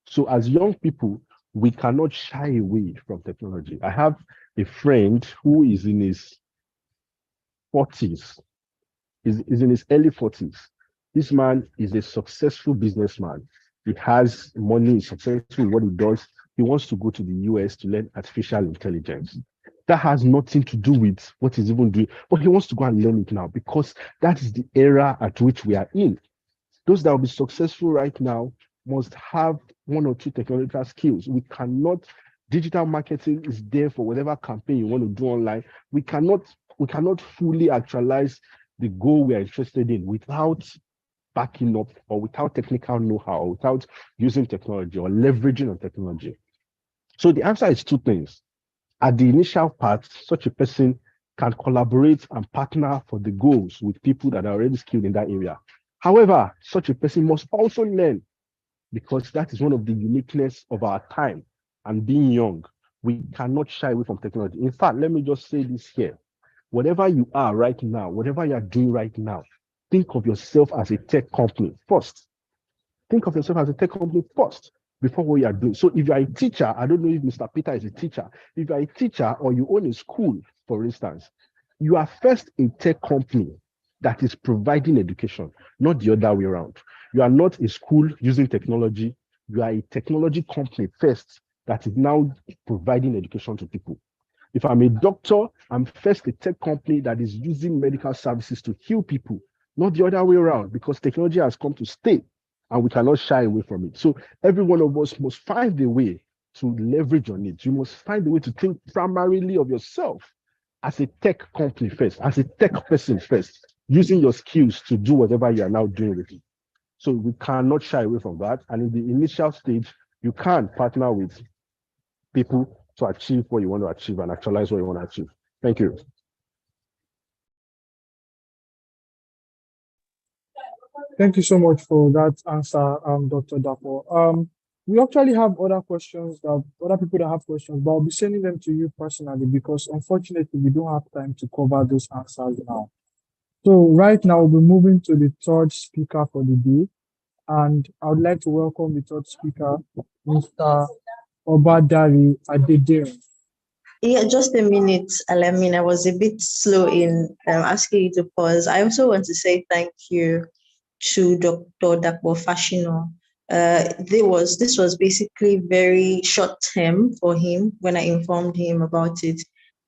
So as young people, we cannot shy away from technology. I have a friend who is in his 40s, is in his early 40s. This man is a successful businessman. He has money, he's successful in what he does. He wants to go to the US to learn artificial intelligence. That has nothing to do with what he's even doing, but he wants to go and learn it now because that is the era at which we are in. Those that will be successful right now must have one or two technological skills. Digital marketing is there for whatever campaign you want to do online. We cannot fully actualize the goal we are interested in without backing up or without technical know-how, or without using technology or leveraging on technology. So the answer is two things. At the initial part, such a person can collaborate and partner for the goals with people that are already skilled in that area. However, such a person must also learn, because that is one of the uniqueness of our time and being young. We cannot shy away from technology. In fact, let me just say this here. Whatever you are right now, whatever you are doing right now, think of yourself as a tech company first. Think of yourself as a tech company first before what you are doing. So if you are a teacher, I don't know if Mr. Peter is a teacher. If you are a teacher or you own a school, for instance, you are first a tech company that is providing education, not the other way around. You are not a school using technology. You are a technology company first that is now providing education to people. If I'm a doctor, I'm first a tech company that is using medical services to heal people, not the other way around, because technology has come to stay and we cannot shy away from it. So every one of us must find a way to leverage on it. You must find a way to think primarily of yourself as a tech company first, as a tech person first, using your skills to do whatever you are now doing with it. So we cannot shy away from that. And in the initial stage, you can partner with people to achieve what you want to achieve and actualize what you want to achieve. Thank you. Thank you so much for that answer, Dr. Dapo. We actually have other questions that other people that have questions, but I'll be sending them to you personally because unfortunately we don't have time to cover those answers now. So right now we'll be moving to the third speaker for the day, and I would like to welcome the third speaker, Mr. Obadari Adedire. Yeah, just a minute, Alamin. I was a bit slow in asking you to pause. I also want to say thank you to Dr. Dapo Fashino. This was basically very short term for him when I informed him about it,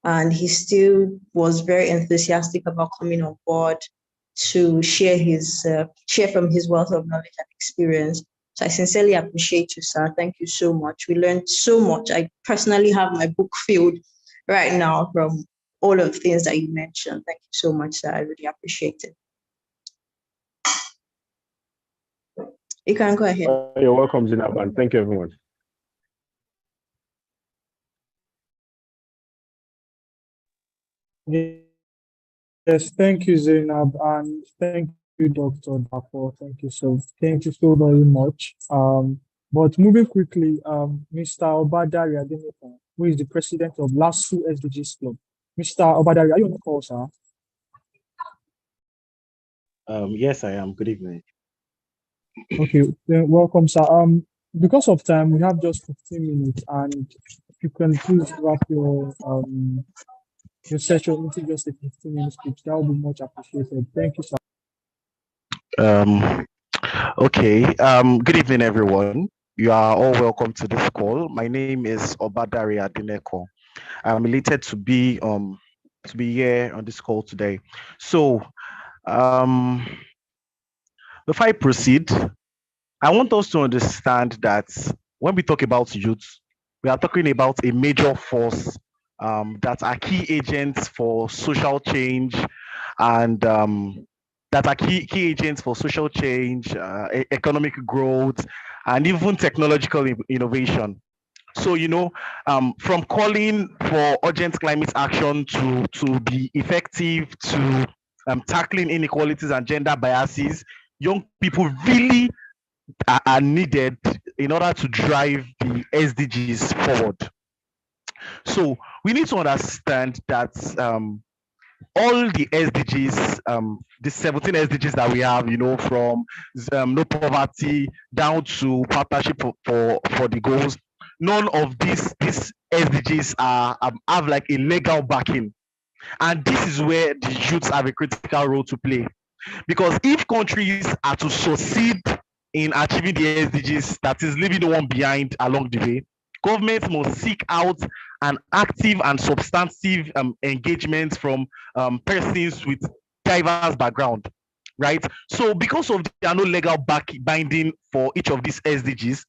and he still was very enthusiastic about coming on board to share from his wealth of knowledge and experience. So I sincerely appreciate you, sir. Thank you so much. We learned so much. I personally have my book filled right now from all of the things that you mentioned. Thank you so much, sir. I really appreciate it. You can go ahead. You're welcome, Zainab, and thank you, everyone. Yes, thank you, Zainab, and thank you, Dr. Dapo. Thank you so very much. But moving quickly, Mr. Obadari Adeniran, who is the president of LASU SDGs Club. Mr. Obadari, are you on the call, sir? Yes, I am. Good evening. Okay, then welcome, sir. Because of time, we have just 15 minutes, and if you can please wrap your session into just a 15-minute speech, that would be much appreciated. Thank you, sir. Okay. Good evening, everyone. You are all welcome to this call. My name is Obadari Adineko. I'm elated to be here on this call today. So, before I proceed, I want us to understand that when we talk about youth, we are talking about a major force that are key agents for social change and that are key agents for social change, economic growth, and even technological innovation. So, from calling for urgent climate action to be effective to tackling inequalities and gender biases, young people really are needed in order to drive the SDGs forward. So we need to understand that all the SDGs, the 17 SDGs that we have, from no poverty down to partnership for the goals, none of these SDGs have like a legal backing. And this is where the youths have a critical role to play. Because if countries are to succeed in achieving the SDGs, that is leaving no one behind along the way, governments must seek out an active and substantive engagement from persons with diverse background, right? So because of there are no legal binding for each of these SDGs,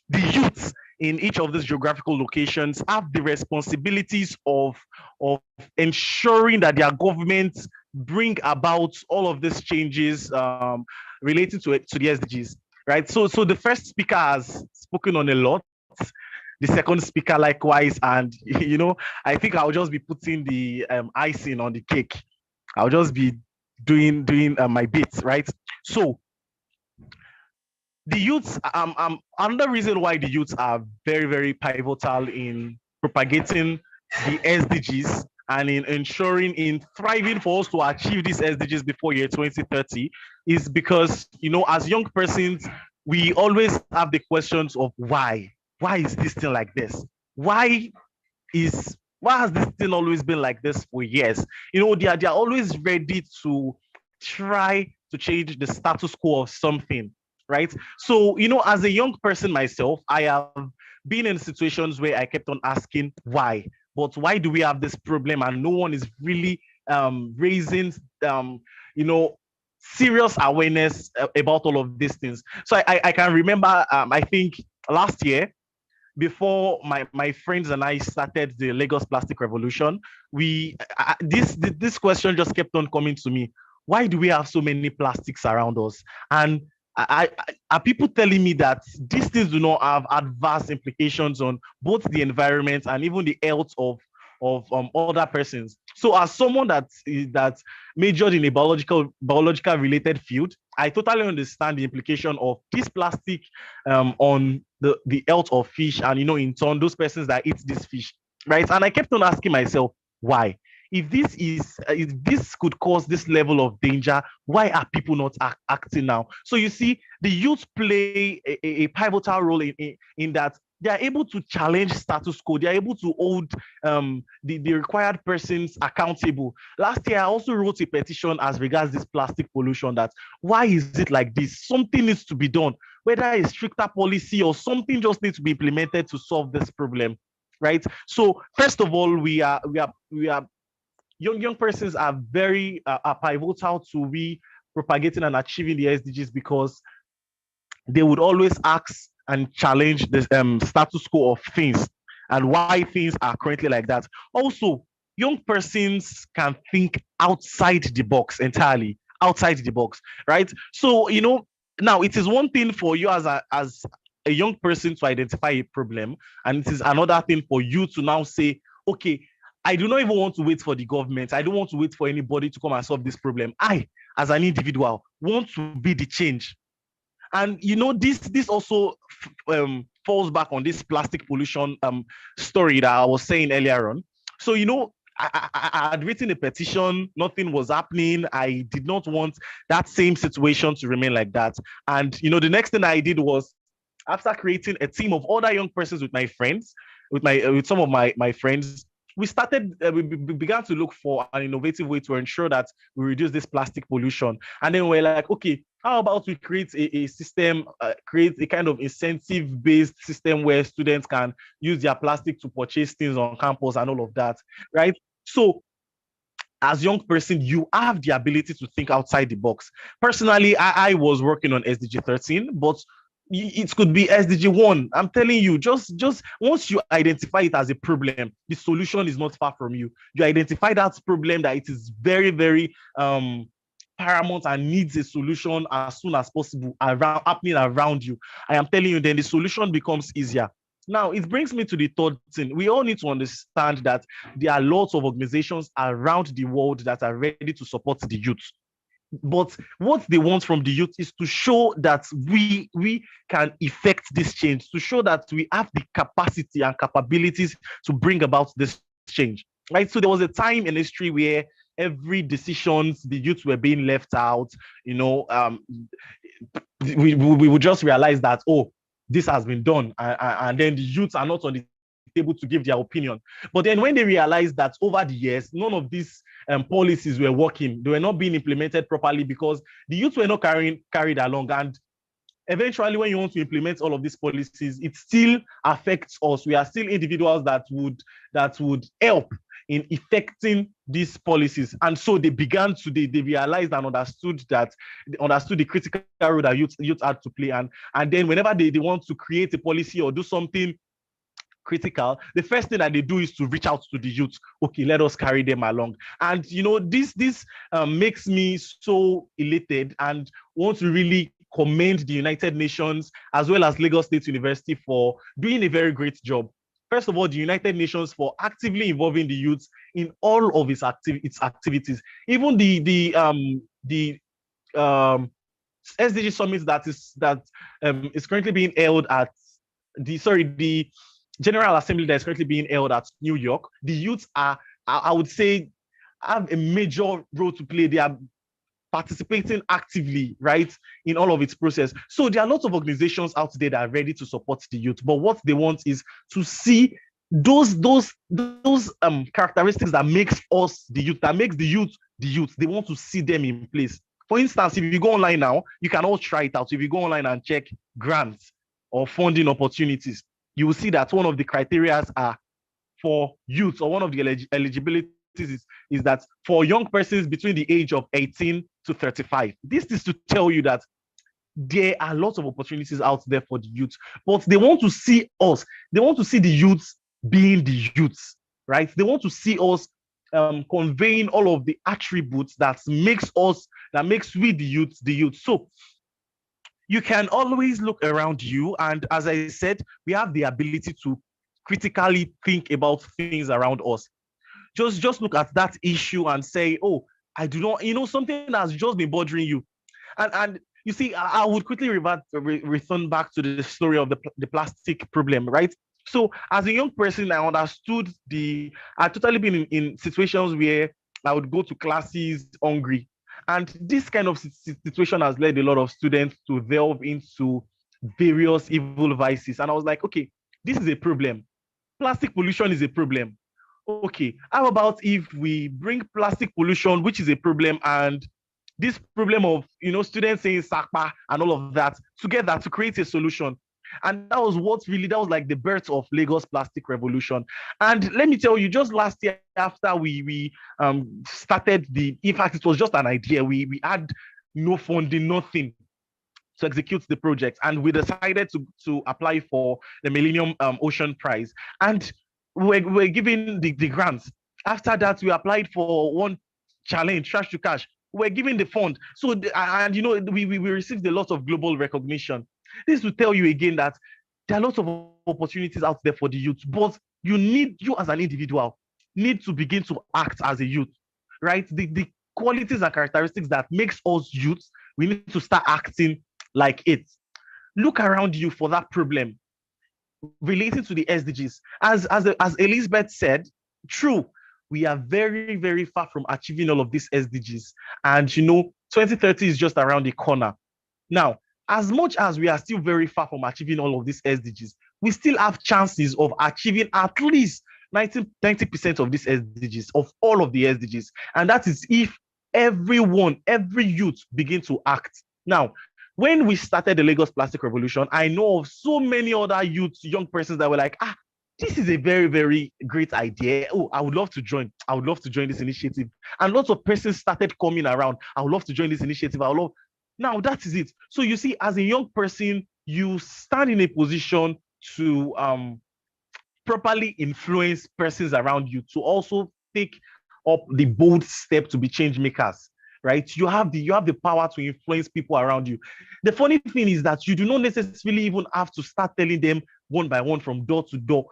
the youths in each of these geographical locations have the responsibilities of ensuring that their governments bring about all of these changes related to the SDGs, right? So the first speaker has spoken on a lot. The second speaker likewise, and I think I'll just be putting the icing on the cake. I'll just be doing my bits, right? So the youths, another reason why the youths are very, very pivotal in propagating the SDGs and in ensuring in thriving for us to achieve these SDGs before year 2030 is because, as young persons, we always have the questions of why. Why is this thing like this? Why has this thing always been like this for years? They are always ready to try to change the status quo of something, right? So, as a young person myself, I have been in situations where I kept on asking why. But why do we have this problem and no one is really raising, serious awareness about all of these things? So I can remember, I think last year, before my friends and I started the Lagos Plastic Revolution, this question just kept on coming to me. Why do we have so many plastics around us? And are people telling me that these things do not have adverse implications on both the environment and even the health of other persons? So as someone that majored in a biological related field, I totally understand the implication of this plastic on the health of fish, and in turn, those persons that eat this fish, right? And I kept on asking myself, why? If this could cause this level of danger, why are people not acting now? So you see, the youth play a pivotal role in that. They are able to challenge status quo. They are able to hold the required persons accountable. Last year, I also wrote a petition as regards this plastic pollution, that why is it like this? Something needs to be done, whether a stricter policy or something just needs to be implemented to solve this problem, right? So first of all, we are young persons are very are pivotal to we propagating and achieving the SDGs, because they would always ask and challenge the status quo of things and why things are currently like that. Also, young persons can think outside the box entirely, outside the box, right? So, now it is one thing for you as a young person to identify a problem, and it is another thing for you to now say, okay, I do not even want to wait for the government. I don't want to wait for anybody to come and solve this problem. I, as an individual, want to be the change. And this also falls back on this plastic pollution story that I was saying earlier on. So I had written a petition, nothing was happening. I did not want that same situation to remain like that. And the next thing I did was, after creating a team of other young persons with my friends, with some of my friends, we began to look for an innovative way to ensure that we reduce this plastic pollution. And then we're like, okay, how about we create a system, create a kind of incentive-based system where students can use their plastic to purchase things on campus and all of that, right? So as young person, you have the ability to think outside the box. Personally, I was working on SDG 13, but it could be SDG 1. I'm telling you, just once you identify it as a problem, the solution is not far from you. You identify that problem, that it is very, very paramount and needs a solution as soon as possible happening around you. I am telling you, then the solution becomes easier. Now, it brings me to the third thing. We all need to understand that there are lots of organizations around the world that are ready to support the youth. But what they want from the youth is to show that we can effect this change, to show that we have the capacity and capabilities to bring about this change, right? So there was a time in history where every decisions, the youth were being left out. We would just realize that, oh, this has been done, and then the youths are not on the table to give their opinion. But then when they realized that over the years, none of these policies were working, they were not being implemented properly because the youth were not carried along. And eventually, when you want to implement all of these policies, it still affects us. We are still individuals that would help in effecting these policies. And so they began to, they realized and understood the critical role that youth had to play. And then whenever they want to create a policy or do something critical, the first thing that they do is to reach out to the youth. Okay, let us carry them along. And this makes me so elated and want to really commend the United Nations as well as Lagos State University for doing a very great job. First of all, the United Nations for actively involving the youth in all of its activities. Even the SDG summit that is currently being held at the General Assembly that is currently being held at New York. The youth are, I would say, have a major role to play. They are participating actively, right, in all of its process. So there are lots of organizations out there that are ready to support the youth, but what they want is to see those characteristics that makes us the youth, that makes the youth the youth. They want to see them in place. For instance, if you go online now, you can all try it out. If you go online and check grants or funding opportunities, you will see that one of the criteria are for youth, or one of the eligibility is that for young persons between the age of 18 to 35. This is to tell you that there are lots of opportunities out there for the youth, but they want to see us. They want to see the youths being the youths, right? They want to see us conveying all of the attributes that makes we the youth. So you can always look around you, and as I said, we have the ability to critically think about things around us. Just look at that issue and say, oh, I do not, something that's just been bothering you. And you see, I would quickly return back to the story of the plastic problem, right? So as a young person, I understood I've totally been in situations where I would go to classes hungry. And this kind of situation has led a lot of students to delve into various evil vices. And I was like, okay, this is a problem. Plastic pollution is a problem. Okay, how about if we bring plastic pollution, which is a problem, and this problem of students saying sakpa and all of that together to create a solution. And that was like the birth of Lagos Plastic Revolution. And let me tell you, just last year after we started in fact, it was just an idea. We had no funding, nothing to execute the project, and we decided to apply for the Millennium Ocean Prize, and we're given the grants. After that, we applied for one challenge, trash to cash. We're given the fund. So and we received a lot of global recognition. This will tell you again that there are lots of opportunities out there for the youth, but you as an individual need to begin to act as a youth, right? The qualities and characteristics that makes us youth, we need to start acting like it. Look around you for that problem relating to the SDGs. As Elizabeth said, true, we are very, very far from achieving all of these SDGs. And 2030 is just around the corner. Now, as much as we are still very far from achieving all of these SDGs, we still have chances of achieving at least 90% of these SDGs, of all of the SDGs. And that is if every youth begin to act. Now, when we started the Lagos Plastic Revolution, I know of so many other young persons that were like, this is a very, very great idea. Oh, I would love to join. I would love to join this initiative. And lots of persons started coming around. I would love to join this initiative. Now that is it. So you see, as a young person, you stand in a position to properly influence persons around you, to also take up the bold step to be change makers. Right? You have the power to influence people around you. The funny thing is that you do not necessarily even have to start telling them one by one from door to door.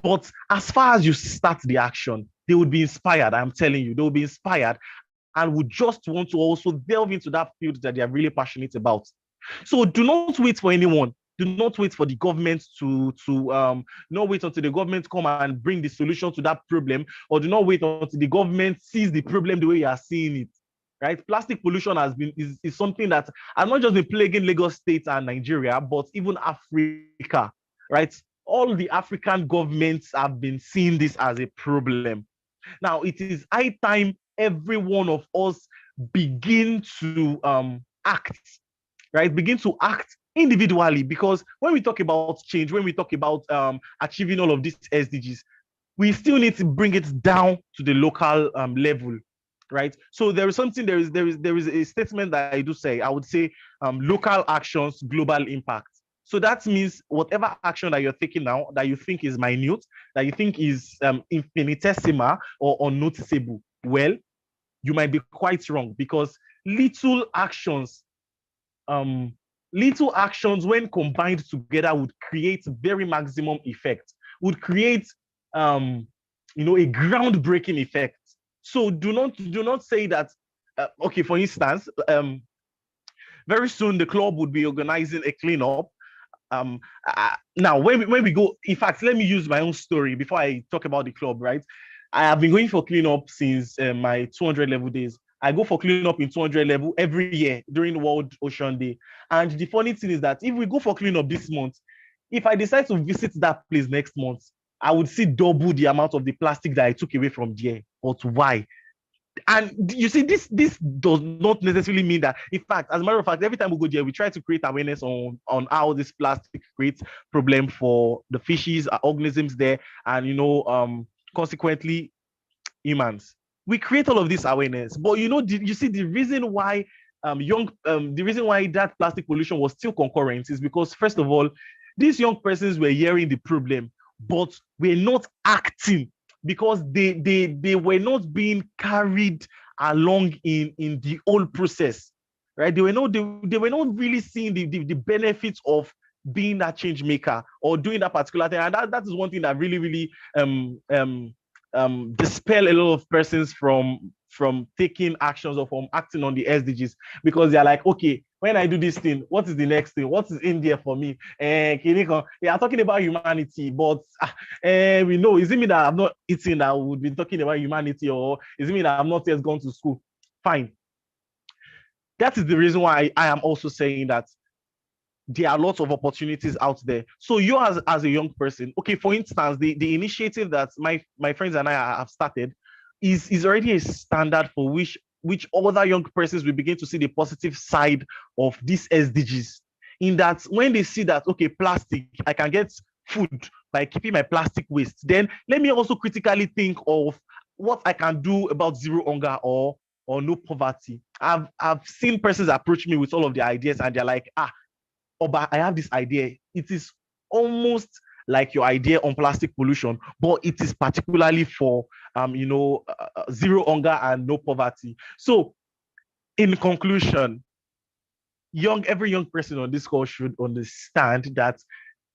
But as far as you start the action, they would be inspired. I'm telling you, they will be inspired and would just want to also delve into that field that they are really passionate about. So do not wait for anyone. Do not wait for the government to not wait until the government come and bring the solution to that problem, or do not wait until the government sees the problem the way you are seeing it. Right? Plastic pollution is something that has not just been plaguing Lagos State and Nigeria, but even Africa. Right? All the African governments have been seeing this as a problem. Now, it is high time every one of us begin to act, right? Begin to act individually, because when we talk about change, when we talk about achieving all of these SDGs, we still need to bring it down to the local level, right? So there is a statement that I do say. I would say local actions, global impact. So that means whatever action that you're taking now that you think is minute, that you think is infinitesimal or unnoticeable, well, you might be quite wrong, because little actions when combined together would create very maximum effect, would create a groundbreaking effect. So do not say that okay, for instance, very soon the club would be organizing a cleanup. Now when we go, in fact, let me use my own story before I talk about the club, right? I have been going for cleanup since my 200 level days. I go for cleanup in 200 level every year during World Ocean Day. And the funny thing is that if we go for cleanup this month, if I decide to visit that place next month, I would see double the amount of the plastic that I took away from there. But why? And you see, this does not necessarily mean that. In fact, as a matter of fact, every time we go there, we try to create awareness on how this plastic creates problem for the fishes, organisms there, and consequently humans. We create all of this awareness, but you see, the reason why the reason why that plastic pollution was still concurrent is because, first of all, these young persons were hearing the problem, but were not acting, because they were not being carried along in the whole process, right? They were not really seeing the benefits of being that change maker or doing that particular thing. And that is one thing that really, really dispel a lot of persons from taking actions or from acting on the SDGs, because they're like, okay, when I do this thing, what is the next thing? What is in there for me? They are talking about humanity, but we know, is it me that I'm not eating that would be talking about humanity, or is it me that I'm not yet gone to school? Fine. That is the reason why I am also saying that there are lots of opportunities out there. So you as a young person, okay, for instance, the initiative that my friends and I have started is already a standard for which other young persons will begin to see the positive side of these SDGs. In that when they see that, okay, plastic, I can get food by keeping my plastic waste, then let me also critically think of what I can do about zero hunger or no poverty. I've seen persons approach me with all of their ideas and they're like, Oba, I have this idea. It is almost like your idea on plastic pollution, but it is particularly for zero hunger and no poverty. So, in conclusion, every young person on this call should understand that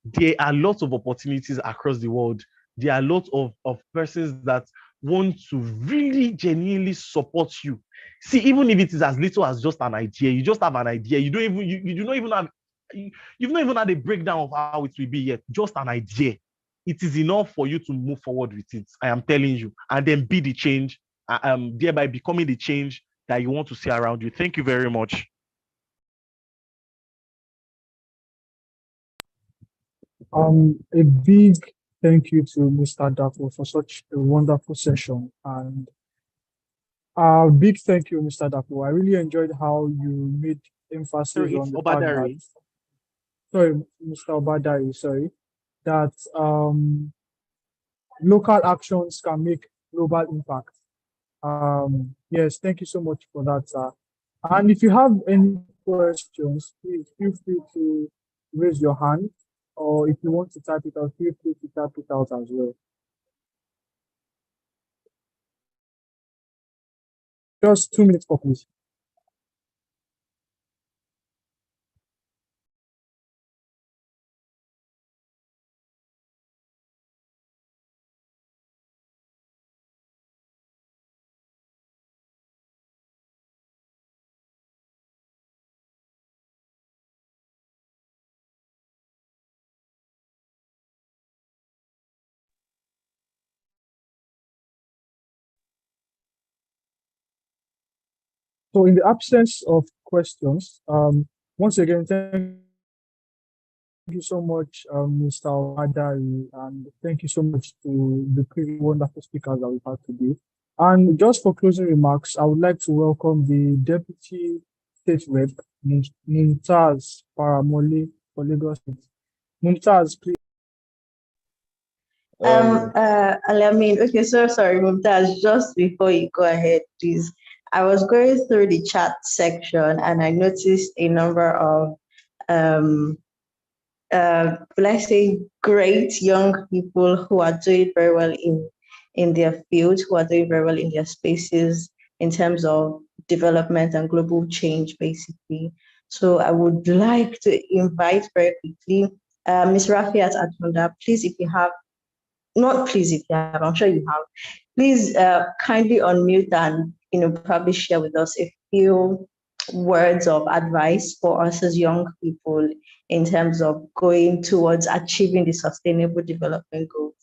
there are lots of opportunities across the world. There are lots of persons that want to really genuinely support you. See, even if it is as little as just an idea, you just have an idea. You don't even you do not even have you've not even had a breakdown of how it will be yet. Just an idea. It is enough for you to move forward with it. I am telling you, and then be the change, thereby becoming the change that you want to see around you. Thank you very much. A big thank you to Mr. Dapo for such a wonderful session. And a big thank you, Mr. Dapo. I really enjoyed how you made emphasis Sorry, on it's the fact that, Obadari. sorry, Mr. Obadari, sorry, that local actions can make global impact. Yes, thank you so much for that, sir. And if you have any questions, please feel free to raise your hand, or if you want to type it out, feel free to type it out as well. Just 2 minutes for please. So in the absence of questions, once again, thank you so much, Mr. Wadari, and thank you so much to the pretty wonderful speakers that we've had today. And just for closing remarks, I would like to welcome the Deputy State Rep, Mumtaz Paramoli for Lagos State. Mumtaz, please. Alamin, okay, so sorry, Mumtaz, just before you go ahead, please. I was going through the chat section and I noticed a number of let's say great young people who are doing very well in their fields, who are doing very well in their spaces in terms of development and global change, basically. So I would like to invite very quickly Ms. Rafiat Atunda, please, if you have, not please if you have, I'm sure you have, please kindly unmute and probably share with us a few words of advice for us as young people in terms of going towards achieving the sustainable development goals.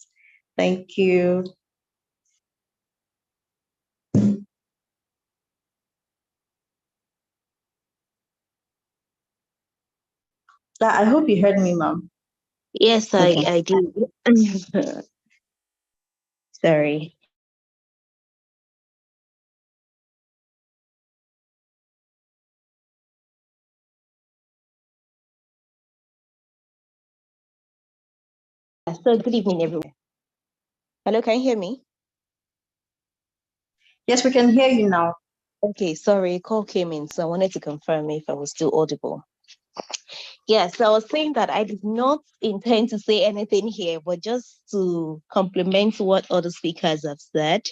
Thank you. I hope you heard me, ma'am. Yes, Okay. I did. Sorry. So good evening, everyone. Hello, can you hear me? Yes, we can hear you now. Okay, sorry, a call came in, so I wanted to confirm if I was still audible. Yes, so I was saying that I did not intend to say anything here, but just to complement what other speakers have said,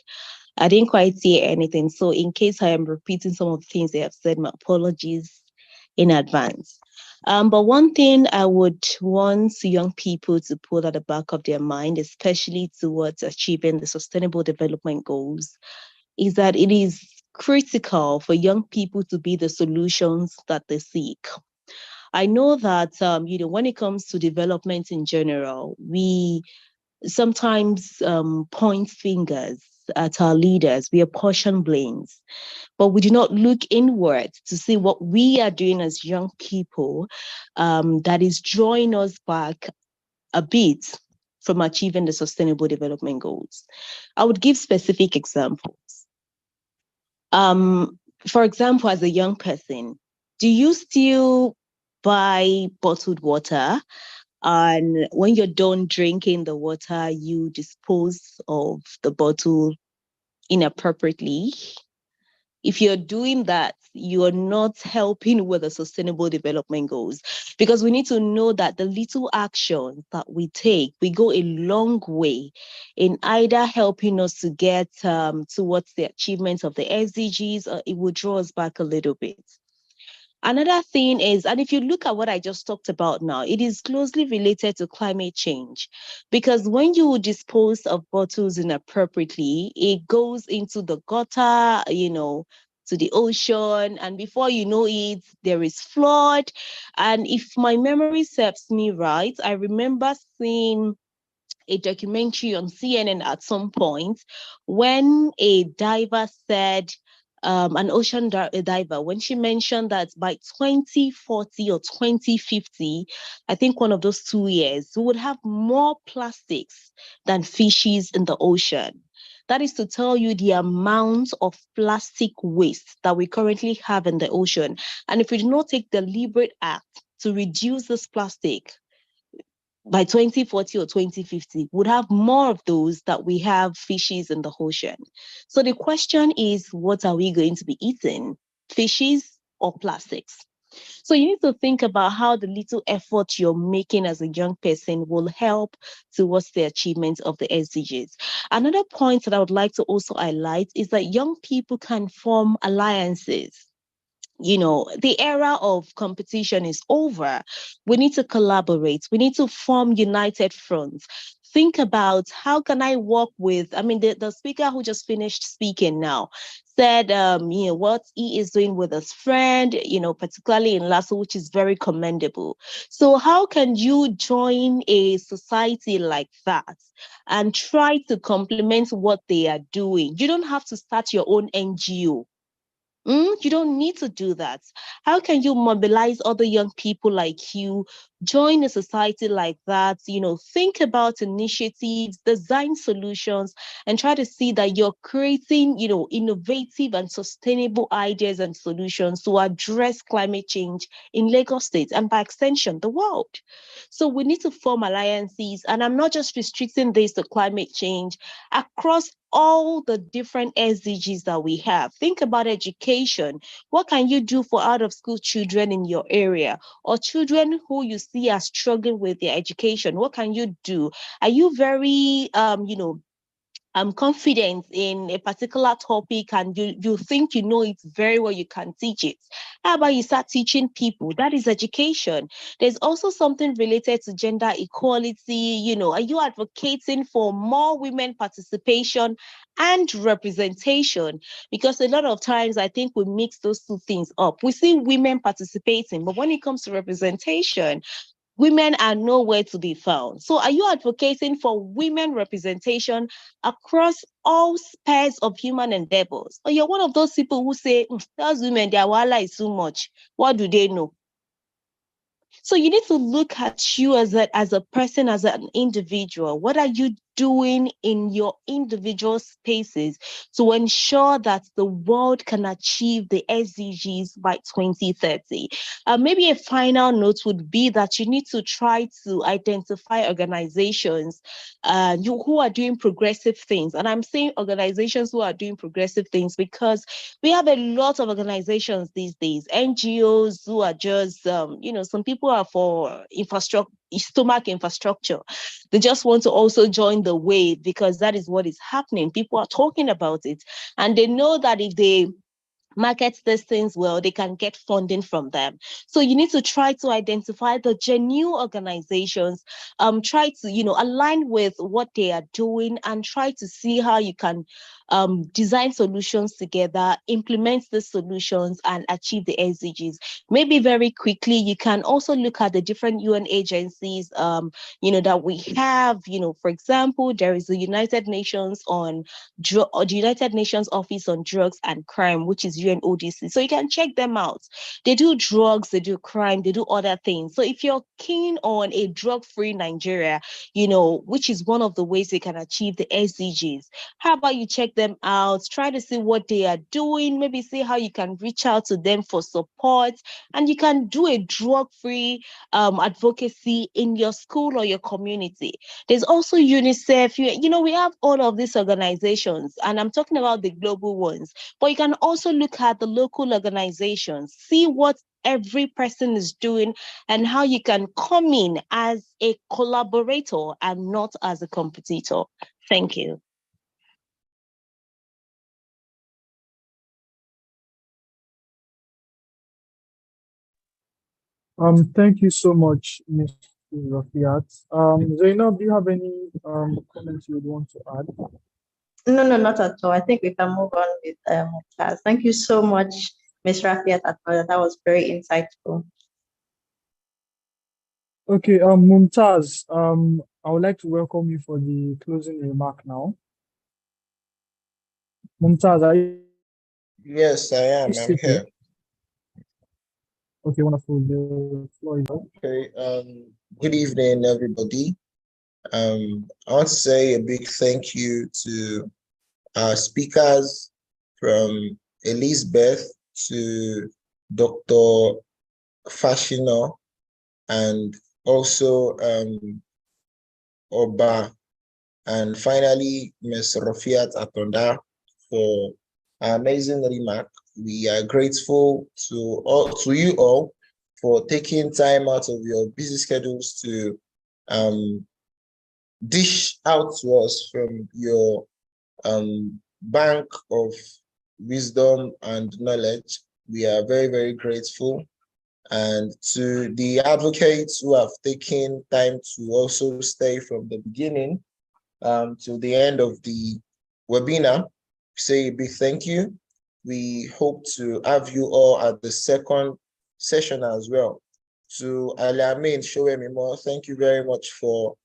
I didn't quite say anything. So in case I am repeating some of the things they have said, my apologies in advance. But one thing I would want young people to put at the back of their mind, especially towards achieving the sustainable development goals, is that it is critical for young people to be the solutions that they seek. I know that, when it comes to development in general, we sometimes point fingers at our leaders. We apportion blames, but we do not look inward to see what we are doing as young people that is drawing us back a bit from achieving the sustainable development goals. I would give specific examples. For example, as a young person, do you still buy bottled water? And when you're done drinking the water, you dispose of the bottle inappropriately? If you're doing that, you're not helping with the sustainable development goals, because we need to know that the little actions that we take, we go a long way in either helping us to get towards the achievement of the SDGs, or it will draw us back a little bit. Another thing is, and if you look at what I just talked about now, it is closely related to climate change, because when you dispose of bottles inappropriately, it goes into the gutter, to the ocean, and before you know it, there is flood. And if my memory serves me right, I remember seeing a documentary on CNN at some point when a diver said, an ocean diver, when she mentioned that by 2040 or 2050, I think one of those 2 years, we would have more plastics than fishes in the ocean. That is to tell you the amount of plastic waste that we currently have in the ocean. And if we do not take deliberate act to reduce this plastic, by 2040 or 2050, would have more of those that we have fishes in the ocean. So the question is, what are we going to be eating? Fishes or plastics? So you need to think about how the little effort you're making as a young person will help towards the achievement of the SDGs. Another point that I would like to also highlight is that young people can form alliances. The era of competition is over. We need to collaborate. We need to form united fronts. Think about, how can I work with, the speaker who just finished speaking now said, what he is doing with his friend, particularly in Lasso, which is very commendable. So how can you join a society like that and try to complement what they are doing? You don't have to start your own NGO. You don't need to do that. How can you mobilize other young people like you, join a society like that, think about initiatives, design solutions, and try to see that you're creating, innovative and sustainable ideas and solutions to address climate change in Lagos State and by extension, the world. So we need to form alliances, and I'm not just restricting this to climate change, across all the different SDGs that we have. Think about education. What can you do for out of school children in your area, or children who you see are struggling with their education? What can you do? Are you very, confident in a particular topic and you think you know it very well, you can teach it? How about you start teaching people? That is education. There's also something related to gender equality. Are you advocating for more women participation and representation? Because a lot of times I think we mix those two things up. We see women participating, but when it comes to representation, women are nowhere to be found. So are you advocating for women representation across all spheres of human endeavors? Or you're one of those people who say, those women, their wala is too much. What do they know? So you need to look at you as a person, as an individual. What are you doing in your individual spaces to ensure that the world can achieve the SDGs by 2030? Maybe a final note would be that you need to try to identify organizations who are doing progressive things. And I'm saying organizations who are doing progressive things because we have a lot of organizations these days, NGOs who are just, some people are for stomach infrastructure. They just want to also join the wave because that is what is happening. People are talking about it, and they know that if they market these things well, they can get funding from them. So you need to try to identify the genuine organizations, try to, align with what they are doing and try to see how you can design solutions together, implement the solutions, and achieve the SDGs. Maybe very quickly, you can also look at the different UN agencies, that we have. For example, there is the United Nations the United Nations Office on Drugs and Crime, which is UNODC. So you can check them out. They do drugs, they do crime, they do other things. So if you're keen on a drug-free Nigeria, which is one of the ways they can achieve the SDGs, how about you check them out, try to see what they are doing, maybe see how you can reach out to them for support, and you can do a drug-free advocacy in your school or your community. There's also UNICEF. We have all of these organizations, and I'm talking about the global ones, but you can also look at the local organizations, see what every person is doing, and how you can come in as a collaborator and not as a competitor. Thank you. Thank you so much, Ms. Rafiat. Zainab, do you have any comments you would want to add? No, not at all. I think we can move on with class. Thank you so much, Ms. Rafiat. That was very insightful. Okay, Mumtaz, I would like to welcome you for the closing remark now. Mumtaz, are you Yes, I am. I'm still here. Okay, wonderful. The floor is yours. Okay. Good evening, everybody. I want to say a big thank you to our speakers, from Elizabeth to Dr. Fashino, and also Oba, and finally Ms. Rafiat Atonda for an amazing remark. We are grateful to you all for taking time out of your busy schedules to dish out to us from your bank of wisdom and knowledge. We are very, very grateful. And to the advocates who have taken time to also stay from the beginning to the end of the webinar, say a big thank you. We hope to have you all at the second session as well. To Alamin Showemimo, thank you very much for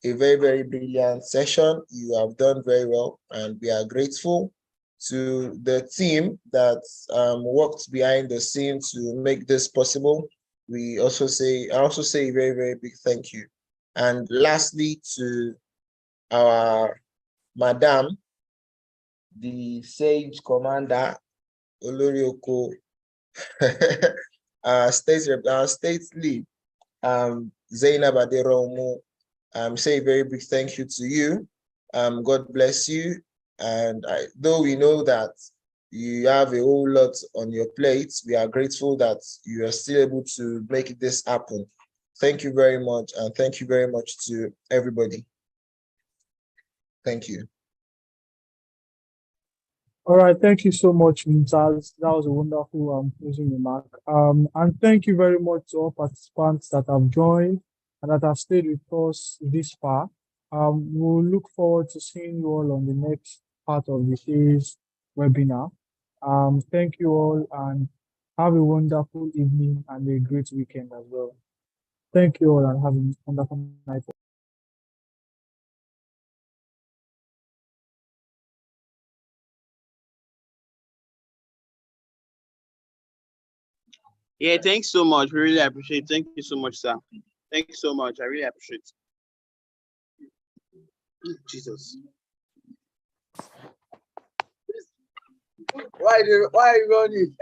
a very, very brilliant session. You have done very well, and we are grateful to the team that worked behind the scenes to make this possible. I also say a very, very big thank you. And lastly, to our Madam, the Sage Commander, Olorioko, our state lead, Zainab Aderomo, say a very big thank you to you. God bless you. And though we know that you have a whole lot on your plate, we are grateful that you are still able to make this happen. Thank you very much. And thank you very much to everybody. Thank you. All right, thank you so much, Mumtaz. That was a wonderful closing remark. And thank you very much to all participants that have joined and that have stayed with us this far. We'll look forward to seeing you all on the next part of the day's webinar. Thank you all, and have a wonderful evening and a great weekend as well. Thank you all, and have a wonderful night. Yeah, thanks so much. We really appreciate it. Thank you so much, sir. Thank you so much. I really appreciate it. Jesus. Why are you running?